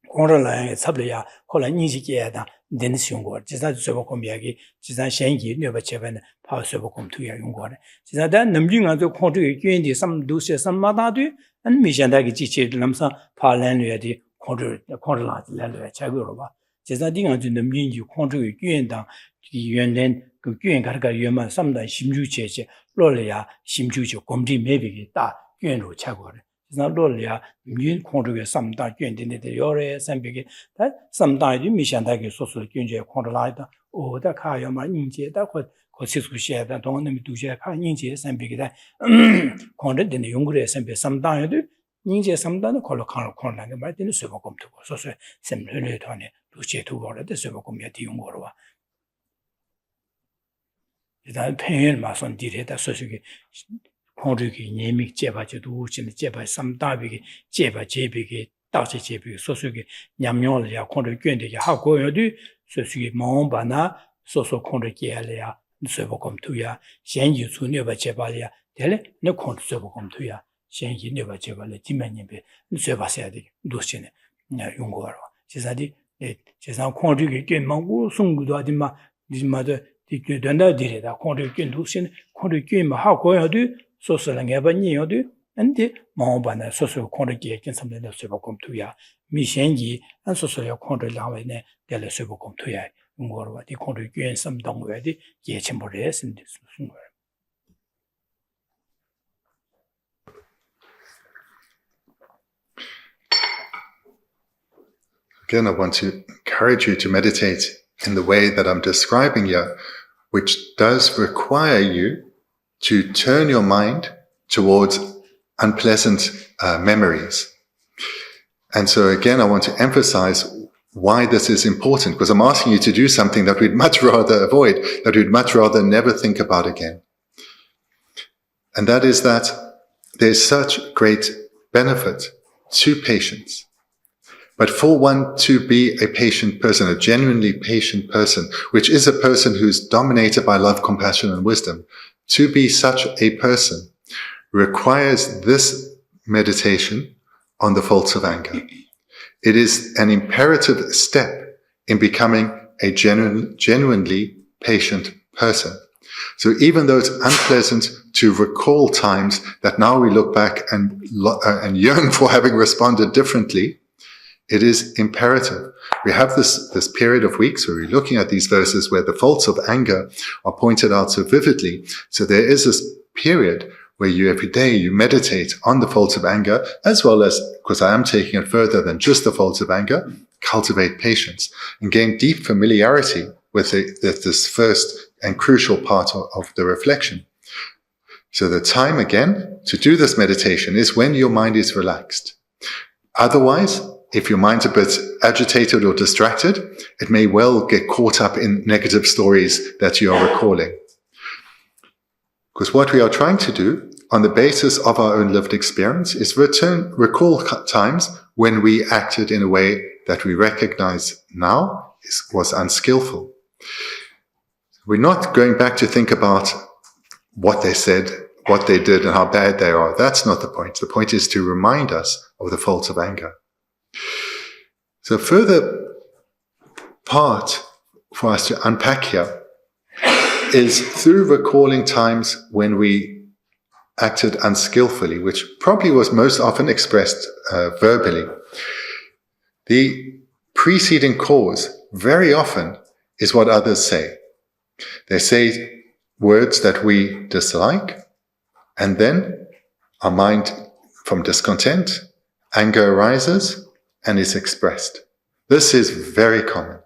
B: corner line, Sablia, Hola Ninja, Dennis Yungor, just that Sevocum Yagi, just that Shangi, never Chevan, Power Sevocum to Yungor. Just that then the Munga the country Gundi, some do say some Madadu, and Mishandagi Chichi, Lamsa, Parlan, the corner line, Chagurova. 这咱地方就能研究控制原当原来个原开个原嘛，上面新竹节节落来呀，新竹就工地没比大原路切过来，那落来呀，原控制个上大原的那的要来三百个，但上大就没想到个说是原节控制来的，哦，的看要嘛人节的或技术些的，当那么都些看人节三百个的，控制的用过来三百上大的。 인제 삼단의 걸로 콜라는 말때는 수보검도 소소 샘르를 통해 루제도 거라데 수보검이 뒤온 거로 와 일단 팽을 마선 디레다 소식이 공르기 예믹 제바지도 진짜 제바 삼다비기 제바 제비기 다시 제비 소식이 냠뇨를 공르 괜되게 하고 여디 소식이 몽바나 소소 공르기 할래야 수보검도야 현지 주녀바 제바야 될래 내 공르 수보검도야 先引流吧，这个来地面那边，你嘴巴塞的都是呢，用过了。其实的，就像矿这个根嘛，我送过的嘛，你嘛的，这个短到地里的矿这个根都是，矿这根嘛好高要的，说是人家把你要的，人的忙把呢，说是矿这个跟什么的水不公土呀，没先引，俺说是要矿这两位呢，带来水不公土呀，用过了，的矿这根什么单位的，也全部热身的送过来。
A: Again, I want to encourage you to meditate in the way that I'm describing here, which does require you to turn your mind towards unpleasant memories. And so again, I want to emphasize why this is important, because I'm asking you to do something that we'd much rather avoid, that we'd much rather never think about again. And that is that there's such great benefit to patience. But for one to be a patient person, a genuinely patient person, which is a person who's dominated by love, compassion, and wisdom, to be such a person requires this meditation on the faults of anger. It is an imperative step in becoming a genuinely patient person. So even though it's unpleasant to recall times that now we look back and yearn for having responded differently, it is imperative. We have this period of weeks where we're looking at these verses where the faults of anger are pointed out so vividly. So there is this period where you every day you meditate on the faults of anger, as well as, because I am taking it further than just the faults of anger, cultivate patience and gain deep familiarity with this first and crucial part of the reflection. So the time again to do this meditation is when your mind is relaxed. Otherwise, if your mind's a bit agitated or distracted, it may well get caught up in negative stories that you are recalling. Because what we are trying to do on the basis of our own lived experience is recall times when we acted in a way that we recognize now was unskillful. We're not going back to think about what they said, what they did, and how bad they are. That's not the point. The point is to remind us of the faults of anger. So further part for us to unpack here is through recalling times when we acted unskillfully, which probably was most often expressed verbally. The preceding cause very often is what others say. They say words that we dislike, and then our mind, from discontent, anger arises and is expressed. This is very common.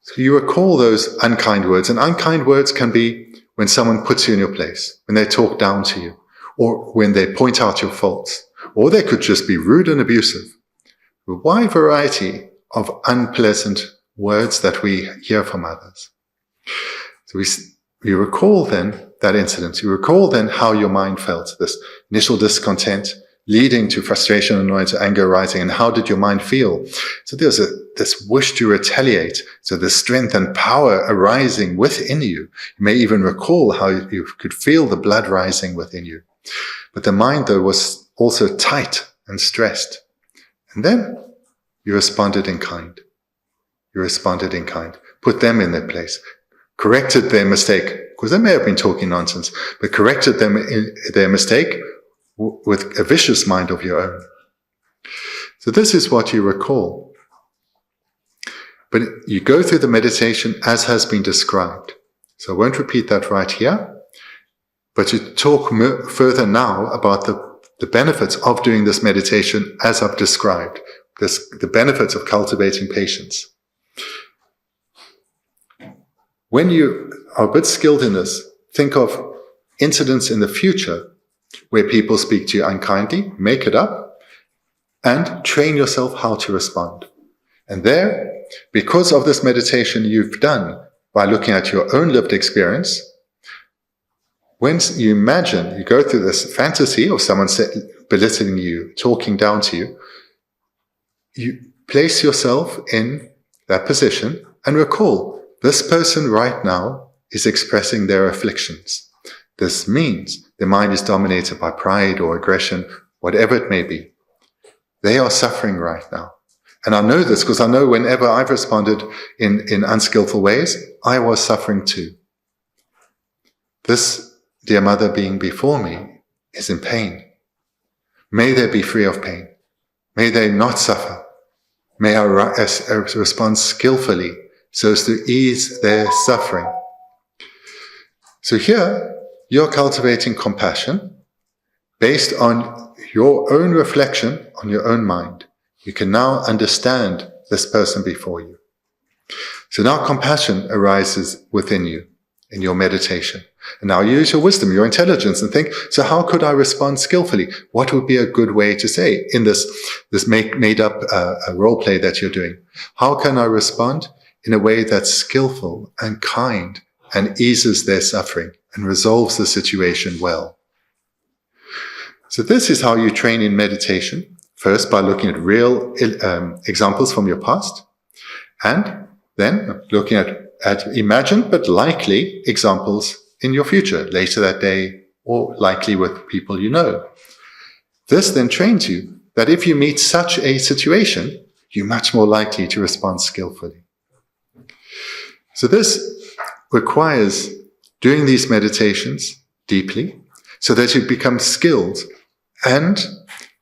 A: So you recall those unkind words, and unkind words can be when someone puts you in your place, when they talk down to you, or when they point out your faults, or they could just be rude and abusive. A wide variety of unpleasant words that we hear from others. So we recall then that incident. You recall then how your mind felt, this initial discontent leading to frustration, annoyance, anger arising, and how did your mind feel? So there's this wish to retaliate. So the strength and power arising within you. You may even recall how you could feel the blood rising within you. But the mind, though, was also tight and stressed. And then you responded in kind. You responded in kind. Put them in their place. Corrected their mistake, because they may have been talking nonsense, but corrected them in their mistake with a vicious mind of your own. So this is what you recall. But you go through the meditation as has been described. So I won't repeat that right here, but you talk further now about the benefits of doing this meditation as I've described, the benefits of cultivating patience. When you are a bit skilled in this, think of incidents in the future where people speak to you unkindly, make it up, and train yourself how to respond. And there, because of this meditation you've done by looking at your own lived experience, when you imagine, you go through this fantasy of someone belittling you, talking down to you, you place yourself in that position and recall, this person right now is expressing their afflictions. This means their mind is dominated by pride or aggression, whatever it may be. They are suffering right now. And I know this because I know whenever I've responded in unskillful ways, I was suffering too. This dear mother being before me is in pain. May they be free of pain. May they not suffer. May I respond skillfully so as to ease their suffering. So here, you're cultivating compassion based on your own reflection on your own mind. You can now understand this person before you. So now compassion arises within you in your meditation. And now you use your wisdom, your intelligence, and think, so how could I respond skillfully? What would be a good way to say in this made up role play that you're doing? How can I respond in a way that's skillful and kind and eases their suffering and resolves the situation well? So this is how you train in meditation First, by looking at real examples from your past, and then looking at imagined but likely examples in your future, later that day, or likely with people you know. This then trains you that if you meet such a situation, you're much more likely to respond skillfully. So this requires doing these meditations deeply so that you become skilled and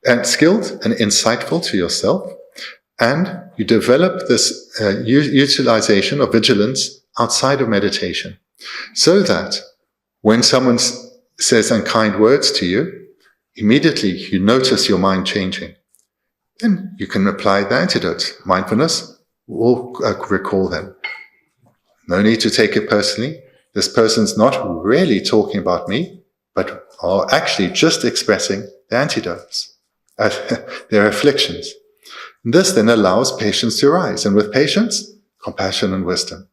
A: insightful to yourself, and you develop this utilization of vigilance outside of meditation, so that when someone says unkind words to you, immediately you notice your mind changing. Then you can apply the antidote. Mindfulness will recall them. No need to take it personally. This person's not really talking about me, but are actually just expressing the antidotes, their afflictions. And this then allows patience to arise, and with patience, compassion and wisdom.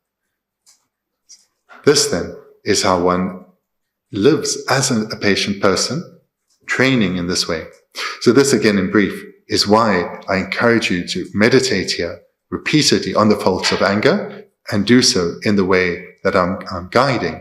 A: This then is how one lives as a patient person, training in this way. So this, again, in brief, is why I encourage you to meditate here repeatedly on the faults of anger, and do so in the way that I'm guiding.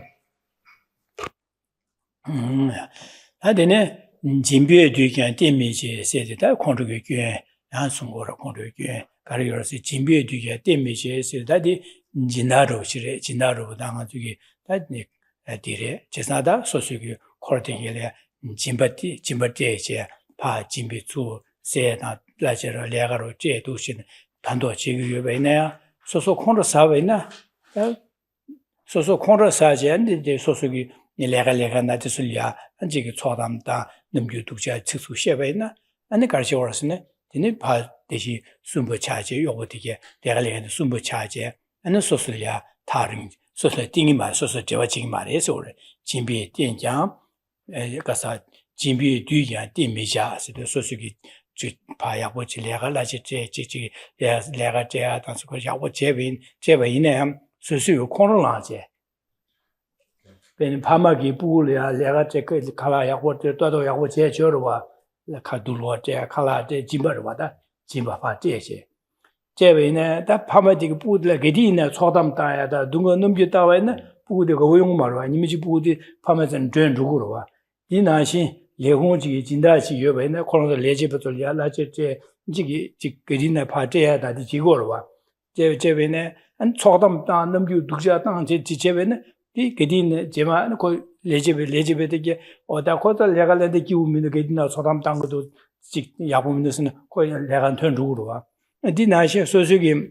B: 소소 콘라사제인데 소소기 내가 나티술이야 안지기 초담다 넘규둑자 측수셰베나 아니 가르쳐왔으네 디네 바 대시 숨부차제 요거디게 내가 숨부차제 아니 소술이야 다른 소술 띵이 말 소술 제와지기 말해서 오래 진비 된장 가서 진비 뒤야 띵미자스도 소술기 파야고지 내가 라지제 지지 내가 제야 단수 거 야고 제베이네 소수요 콘라제 베니 파마기 부울이야 내가 제그 칼라야고 또도 야고 제저로와 카둘로제 칼라제 짐버와다 짐바파 제제 제베이네 다 파마디기 부들 게디네 초담다야다 둥거 넘겼다와네 부데가 오용마로 아니미지 부데 파마전 전주고로와 이나신 예홍지 진다시 여베네 코로나 레지부터 야라제제 지기 지그리네 파제야다 지고로와 제베네 안 초담다 넘규 독자 땅 제베네 이 게디네 제마 고 레지베되게 오다코도 레갈레데 기우미는 게디나 초담 땅도 직 야보미는스는 고 레간 턴루로와 디나시 소수기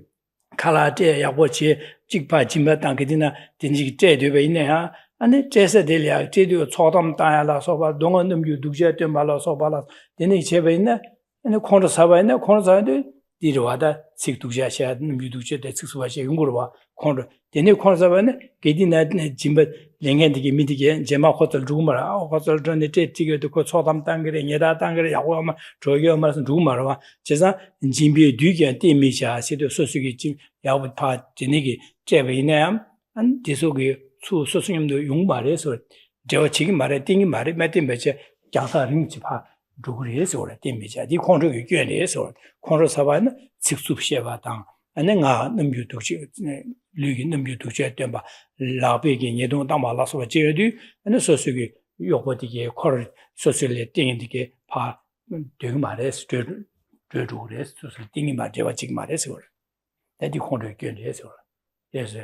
B: 칼라제 야고치 직파 짐바 땅 게디나 딘지 제되베이네야 아니 제세델이야 제도 초담 땅야라 소바 동원 넘규 독자 때 말라 소바라 데네 제베이네 아니 콘도 사바이네 콘도 사데 디르와다 식독자샤 넘규 때 식수와시 용고로와 콘도 데네 콘도 사바네 게디나 짐바 랭겐디기 미디게 제마 호텔 루마라 호텔 전에 제티게도 고 초담 땅그레 녀다 땅그레 야고마 저기어 말씀 루마라와 제사 짐비 뒤게 데미샤 시도 소수기 짐 야부파 데네기 제베이네 안 디소기 수 소수님도 용말해서 저 지금 말에 띵이 말에 매tin 매체 장사를 지파 누구리에서 오래 띵미자 이 콘트를 교내에서 콘트 사바는 직수시에바당 안내가 넘유도지 류기 넘유도지 때봐 라베게 예동 담아라서 제어디 안에 소수기 요거디게 콜 소셜에 띵인디게 파 되게 말해서 저주래서 소셜 띵이 말제와 지금 말해서 그래 대디 콘트를 교내에서 그래서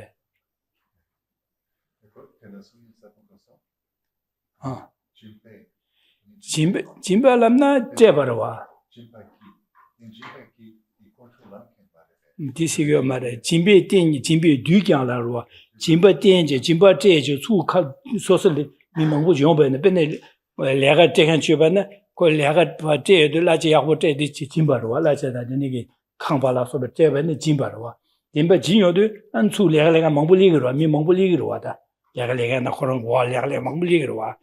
B: 짐발람나 제바로와 디시가 말에 짐베 땡이 짐베 뒤경라로와 짐바 땡제 짐바 제주 수카 소설이 미망고 용변에 ben에 내가 제한 주변에 그 내가 제도 라지하고 제디 짐바로와 라자다 되게 강발라서 제변에 짐바로와 짐바 진요도 안수 내가 망불리기로 미망불리기로 와다 내가 나 그런 거 내가 망불리기로 와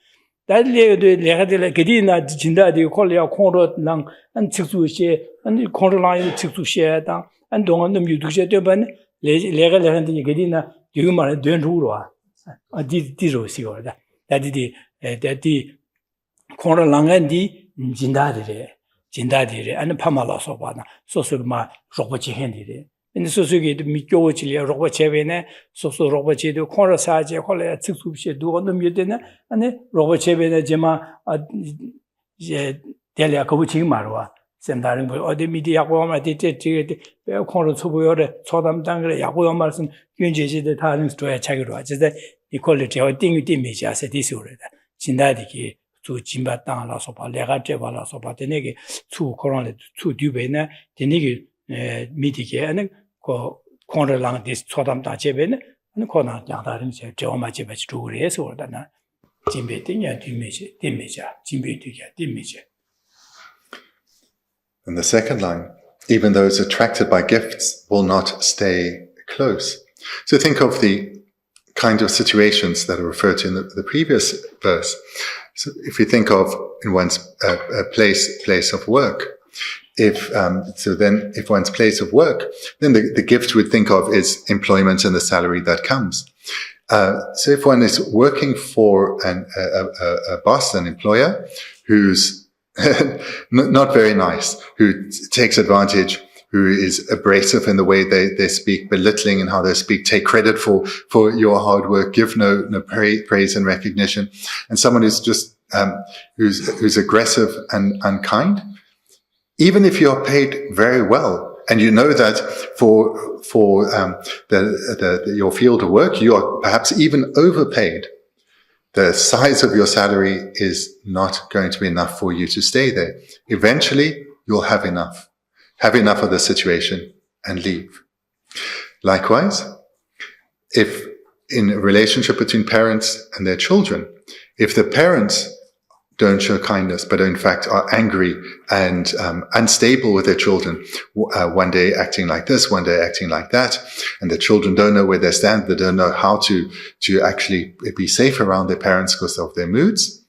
B: 달래도 내가 그디나 진다디 콜이야 콘로랑 안 직수시 아니 콘로랑 직수시에다 안 동안도 유두시 되면 내가 그디나 지금 말에 된루로와 디로시거다 다디 콘로랑한디 진다디래 진다디래 아니 파마라서 봐나 소소마 로버지헨디래 근데 소소게 미교지리 로버체베네 소소 로버체도 코라사제 홀레 측수시 누가 믿되네 아니 로버체베네 제마 이제 델리아 거부지 말와 샘다른 거 어디 미디어하고 아마 뒤에 코로 초보열에 초담당 그래 야고요 말씀 윤제지대 다른 스토에 차기로 하지데 이퀄리티 어딩이 디미지아세 디스오르다 진다디기 주 진바 땅라서 봐 내가 제발라서 봐 되네게 주 코로나에 주 뒤베네 되네게 미디게 아니 그 코로나랑 디스 초담다 제베네 아니 코로나 양다른 제 저마 제베 주그래서 오르다나 진베딩야 디미자 진베디게 디미자.
A: And the second line, even those attracted by gifts will not stay close. So think of the kind of situations that are referred to in the previous verse. So if you think of in one's place of work, if one's place of work, then the gift we'd think of is employment and the salary that comes. So if one is working for a boss, an employer, who's not very nice, who takes advantage, who is abrasive in the way they speak, belittling in how they speak, take credit for your hard work, give no praise and recognition, and someone who's just who's aggressive and unkind, even if you're paid very well, and you know that for your field of work you are perhaps even overpaid, the size of your salary is not going to be enough for you to stay there. Eventually, you'll have enough of the situation and leave. Likewise, if in a relationship between parents and their children, if the parents don't show kindness, but in fact are angry and unstable with their children, one day acting like this, one day acting like that, and the children don't know where they stand, they don't know how to actually be safe around their parents because of their moods.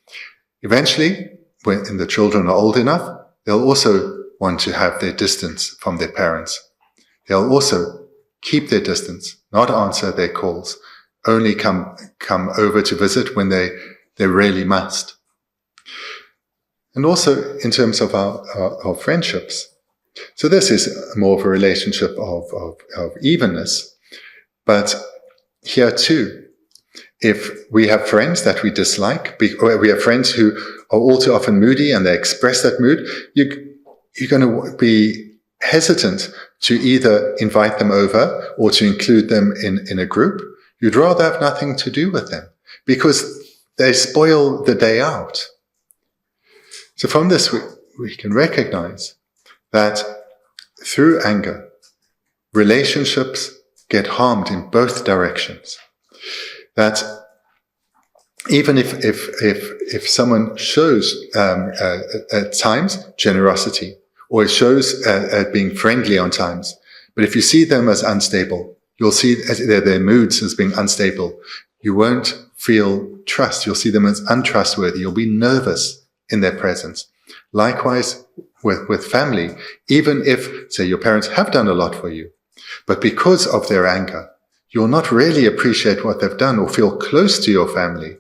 A: Eventually, when the children are old enough, they'll also want to have their distance from their parents. They'll also keep their distance, not answer their calls, only come over to visit when they really must. And also in terms of our friendships. So this is more of a relationship of evenness. But here too, if we have friends that we dislike, or we have friends who are all too often moody and they express that mood, you're going to be hesitant to either invite them over or to include them in a group. You'd rather have nothing to do with them because they spoil the day out. So from this, we can recognize that through anger, relationships get harmed in both directions. That even if someone shows at times generosity, or it shows being friendly on times, but if you see them as unstable, you'll see their moods as being unstable. You won't feel trust. You'll see them as untrustworthy. You'll be nervous in their presence. Likewise with family, even if, say, your parents have done a lot for you, but because of their anger, you'll not really appreciate what they've done or feel close to your family.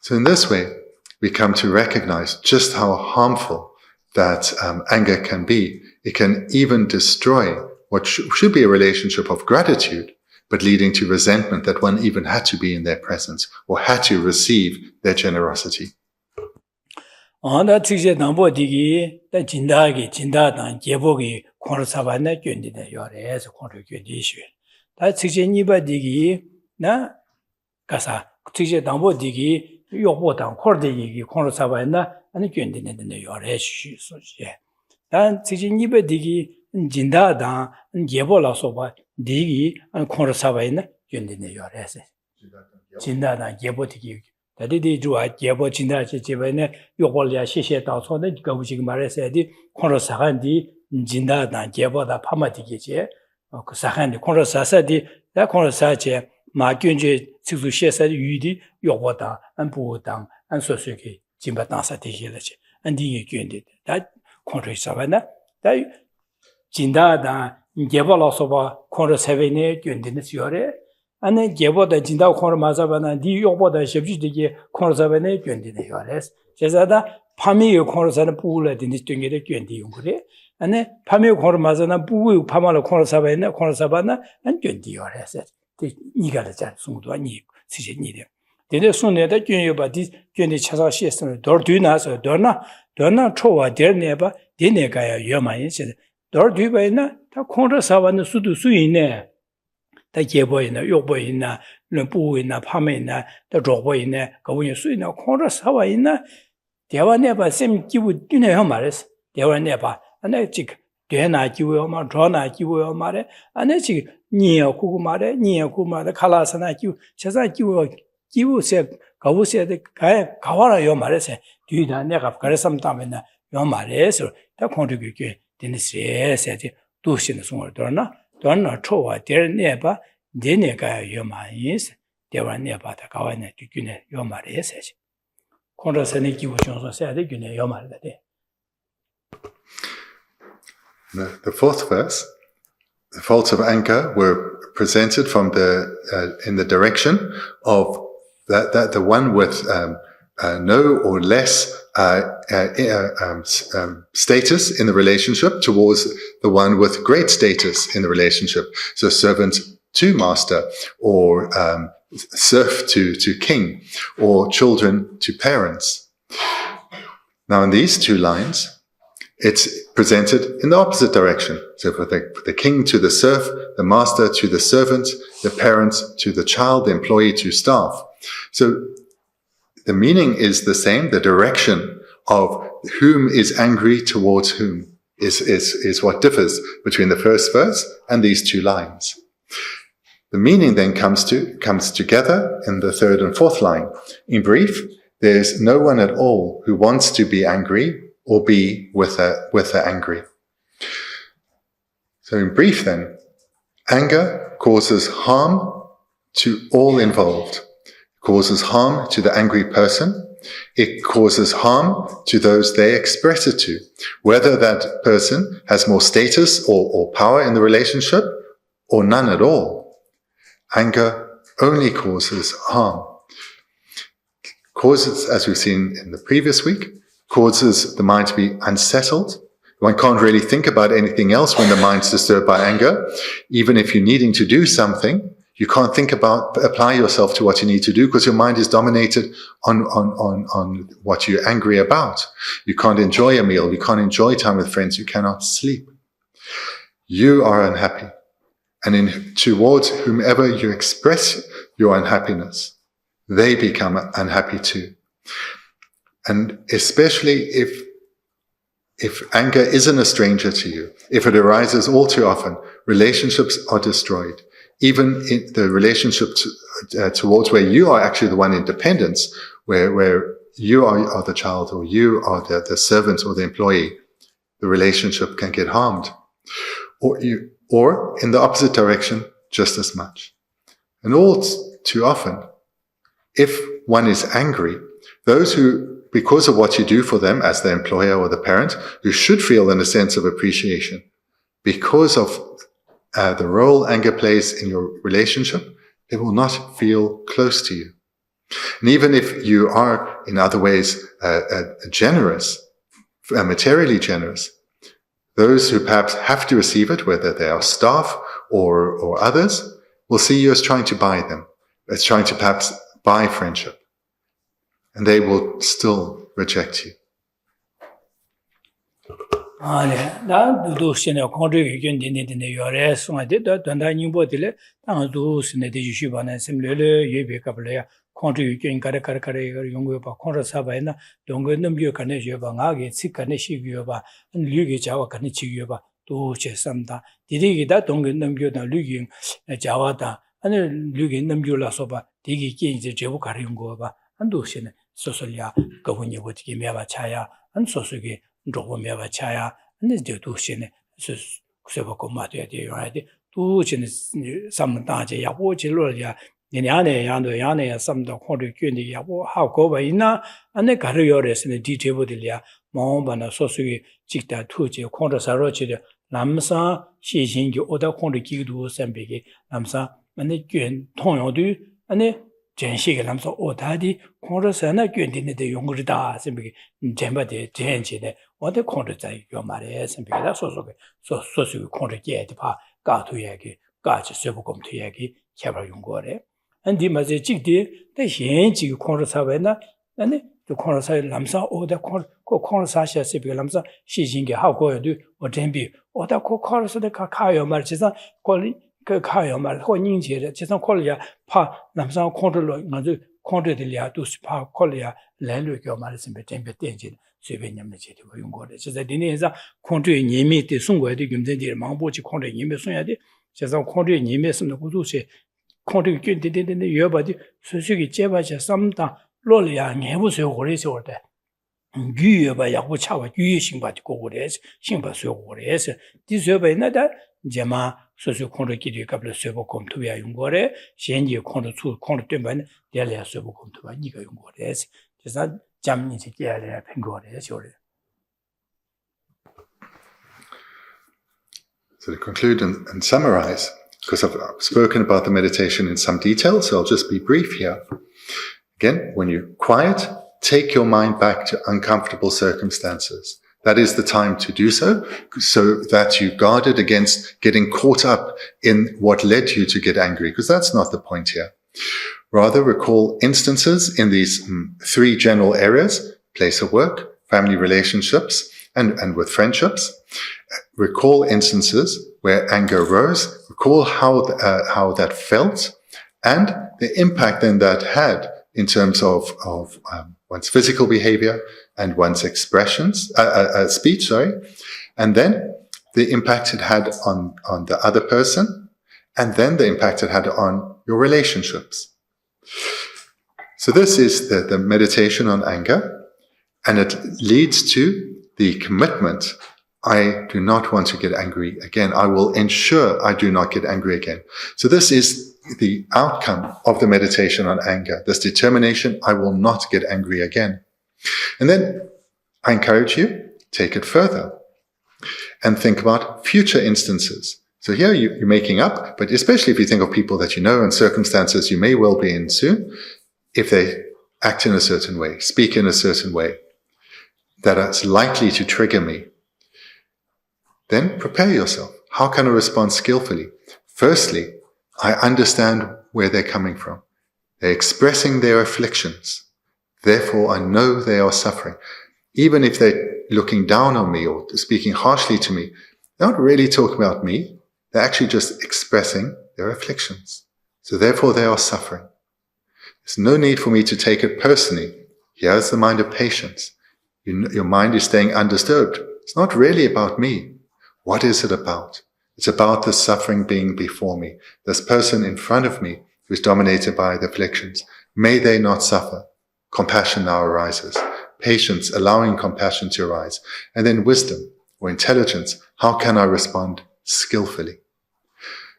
A: So in this way, we come to recognize just how harmful that anger can be. It can even destroy what should be a relationship of gratitude, but leading to resentment that one even had to be in their presence or had to receive their generosity.
B: āndā tīkṣe dāmbō tīki dā jindā dāng jebō kī kōrō sāpa nā gyōndi dā yōre sā kōrō gyōndi shū. dā tīkṣe nīpa tīki nā kāsā tīkṣe dāmbō tīki yōkbō dāng kōrō tīki kī kōrō sāpa nā gyōndi dā yōre shū sō shē. dā tīkṣe nīpa tīki jindā dāng jebō lā sōpa tīki kōrō sāpa nā gyōndi dā yōre sā. jindā dāng jebō tīki 다디디 주아 제보 진다 제베네 요걸야 시시에 다소네 거부식 말했어야지 코로 사간디 진다다 제보다 파마디게제 그 사간디 코로 사사디 다 코로 사제 마균제 직수시에서 유디 요보다 안부당 안소수기 진바당사 되게라지 안디게 균디 다 코로 사바나 다 진다다 제보라서바 코로 세베네 균디는 요래 안에 제보다 진다 코로 마자바나 디 요보다 섭지되게 코로 사베네 균디네 요래스 제자다 밤이 콘로사는 부울라 되니 땡게데 견디 용그래 아니 밤이 콘로마자나 부고 밤을 콘로사바나 콘로사바나 안 견디요 해서 니가를 잘 숨도 아니 시제니데 데데 손에다 견여바디 견디 차사 시에스는 돌뒤나서 더나 초와 데네바 데네가야 여만이 돌뒤바이나 다 콘로사바는 수도 수이네 다 예보이나 욕보이나 르부이나 파메이나 다 로보이나 거기 수이나 콘로사바이나 대화내봐 쌤 기부 뛰네요 말했어. 대화내봐. 안에 지금 되나 기부요 말, 전화 기부요 말에 안에 지금 니요 구구 말에 니요 구구 말에 칼라스나 기부, 세상 기부세 가부세에 가와라요 말했어. 뒤다 내가 그랬으면 다음에나 요 말해서 다 공득이 되는세세지 도시는 송을 돌나 초와 대내봐 내내가 요 말이스 대화내봐다 가와네 뒤네 요 말해서
A: The fourth verse, the faults of anger were presented from in the direction of that the one with no or less status in the relationship towards the one with great status in the relationship. So servant to master, or serf to king, or children to parents. Now in these two lines, it's presented in the opposite direction. So for the king to the serf, the master to the servant, the parent to the child, the employee to staff. So the meaning is the same, the direction of whom is angry towards whom is what differs between the first verse and these two lines. The meaning then comes together in the third and fourth line. In brief, there's no one at all who wants to be angry or be with the angry. So in brief then, anger causes harm to all involved. It causes harm to the angry person. It causes harm to those they express it to, whether that person has more status or power in the relationship or none at all. Anger only causes harm. Causes, as we've seen in the previous week, causes the mind to be unsettled. One can't really think about anything else when the mind's disturbed by anger. Even if you're needing to do something, you can't apply yourself to what you need to do because your mind is dominated on what you're angry about. You can't enjoy a meal. You can't enjoy time with friends. You cannot sleep. You are unhappy. And towards whomever you express your unhappiness, they become unhappy too. And especially if anger isn't a stranger to you, if it arises all too often, relationships are destroyed. Even in the relationship towards where you are actually the one in dependence, where you are the child or you are the servant or the employee, the relationship can get harmed. Or in the opposite direction, just as much. And all too often, if one is angry, those who, because of what you do for them as the employer or the parent, who should feel in a sense of appreciation, because of the role anger plays in your relationship, they will not feel close to you. And even if you are in other ways generous, materially generous, those who perhaps have to receive it, whether they are staff or others, will see you as trying to buy them, as trying to perhaps buy friendship. And they will still reject you.
B: 나 도시네 공주의 견딘데 요래 송아데도 단단님보들에 당도스네 대주시바네 셈레레 예베카블레야 공주의 견가르카르카르 용고바 콘라사바이나 동거 넘겨 가네 줘바 나게 치카네 시기여바 류게 자와 가네 치기여바 도체 삼다 디디기다 동거 넘겨다 류기 자와다 아니 류게 넘겨라서바 디기 끼이제 제부 가르용고바 안도시네 소설야 거분이 어떻게 매바 차야 안 소속이 조금이야 차야 근데 도시네 그래서 마도야 돼요. 도시네 삼다제 야보질로야 내년에 야노야네 삼도 코르 균이 야보 하고 바이나 안에 가르요레스네 디테보들이야 마음바나 소속이 직다 투제 콘도사로치데 남사 시신기 오다 콘르 기도 선배기 남사 안에 균 통용도 안에 전시게 남서 오다디 콩르서나 균디네데 용거리다 선비 젠바데 전지네 어디 콩르자이 요 말에 선비가 소소게 소소게 콩르게디 파 가투야기 가지 쇠부검투야기 개발 용거래 안디 맞에 찍디 대 현지 콩르사베나 아니 또 콩르사이 남사 오다 콩르사샤 세비가 남사 시진게 하고요도 어젠비 오다 콩르사데 카카요 말지사 콜리 그 가요 말 혼인제를 지선 콜리아 파 남상 콘트롤 아주 콘트롤이야 두스파 콜리아 랜류교 말씀에 템베 땡진随便냠네 제대로 용거래. 그래서 디네자 콘트롤 님이 송거의 김전지 망보지 콘트롤 님이 송야데 그래서 콘트롤 님이 쓰는 구조세 콘트롤 균디디디 여바디 수수기 제바자 삼다 로리아 내부서 오래서 때 유여바 약부 차와 유의신바디 고고래서 신바서 고고래서 디서베나다 제마 소소 콘도 기디 갑을 쇠보 검토야 용거래 현지 콘도 수 콘도 때문에 대려 쇠보 검토가 니가 용거래 그래서 잠니 지게야 팽거래 저래.
A: So to conclude and summarize, because I've spoken about the meditation in some detail, so I'll just be brief here. Again, when you're quiet, take your mind back to uncomfortable circumstances. That is the time to do so that you guard it against getting caught up in what led you to get angry, because that's not the point here. Rather, recall instances in these three general areas: place of work, family relationships, and with friendships. Recall instances where anger arose, recall how that felt, and the impact then that had in terms of one's physical behavior and one's expressions, speech, and then the impact it had on the other person, and then the impact it had on your relationships. So this is the meditation on anger, and it leads to the commitment. I do not want to get angry again. I will ensure I do not get angry again. So this is the outcome of the meditation on anger, this determination, I will not get angry again. And then I encourage you, take it further and think about future instances. So here you're making up, but especially if you think of people that you know and circumstances you may well be in soon, if they act in a certain way, speak in a certain way, that is likely to trigger me, then prepare yourself. How can I respond skillfully? Firstly, I understand where they're coming from. They're expressing their afflictions. Therefore, I know they are suffering. Even if they're looking down on me or speaking harshly to me, they're not really talking about me. They're actually just expressing their afflictions. So therefore, they are suffering. There's no need for me to take it personally. Here's the mind of patience. Your mind is staying undisturbed. It's not really about me. What is it about? It's about the suffering being before me. This person in front of me who is dominated by the afflictions. May they not suffer. Compassion now arises. Patience, allowing compassion to arise. And then wisdom or intelligence. How can I respond skillfully?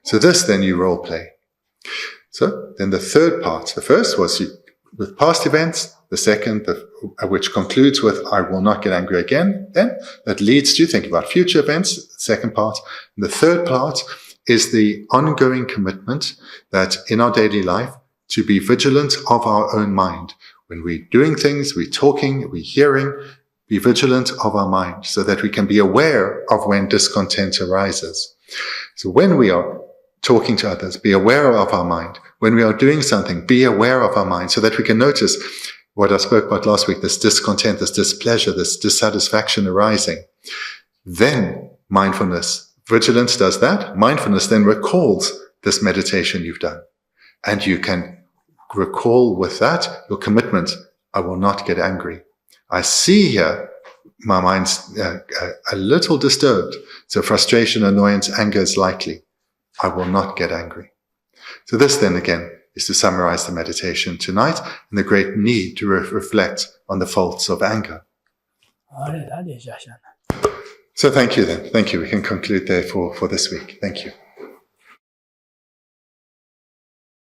A: So this then you role play. So then the third part. The first was with past events. The second, which concludes with, I will not get angry again. Then that leads to think about future events. Second part. And the third part is the ongoing commitment that in our daily life to be vigilant of our own mind. When we're doing things, we're talking, we're hearing, be vigilant of our mind so that we can be aware of when discontent arises. So when we are talking to others, be aware of our mind. When we are doing something, be aware of our mind so that we can notice what I spoke about last week, this discontent, this displeasure, this dissatisfaction arising. Then mindfulness, vigilance does that. Mindfulness then recalls this meditation you've done. And you can recall with that your commitment, I will not get angry. I see here my mind's a little disturbed. So frustration, annoyance, anger is likely. I will not get angry. So this then again is to summarize the meditation tonight and the great need to reflect on the faults of anger. So thank you then. Thank you. We can conclude there for this week. Thank you.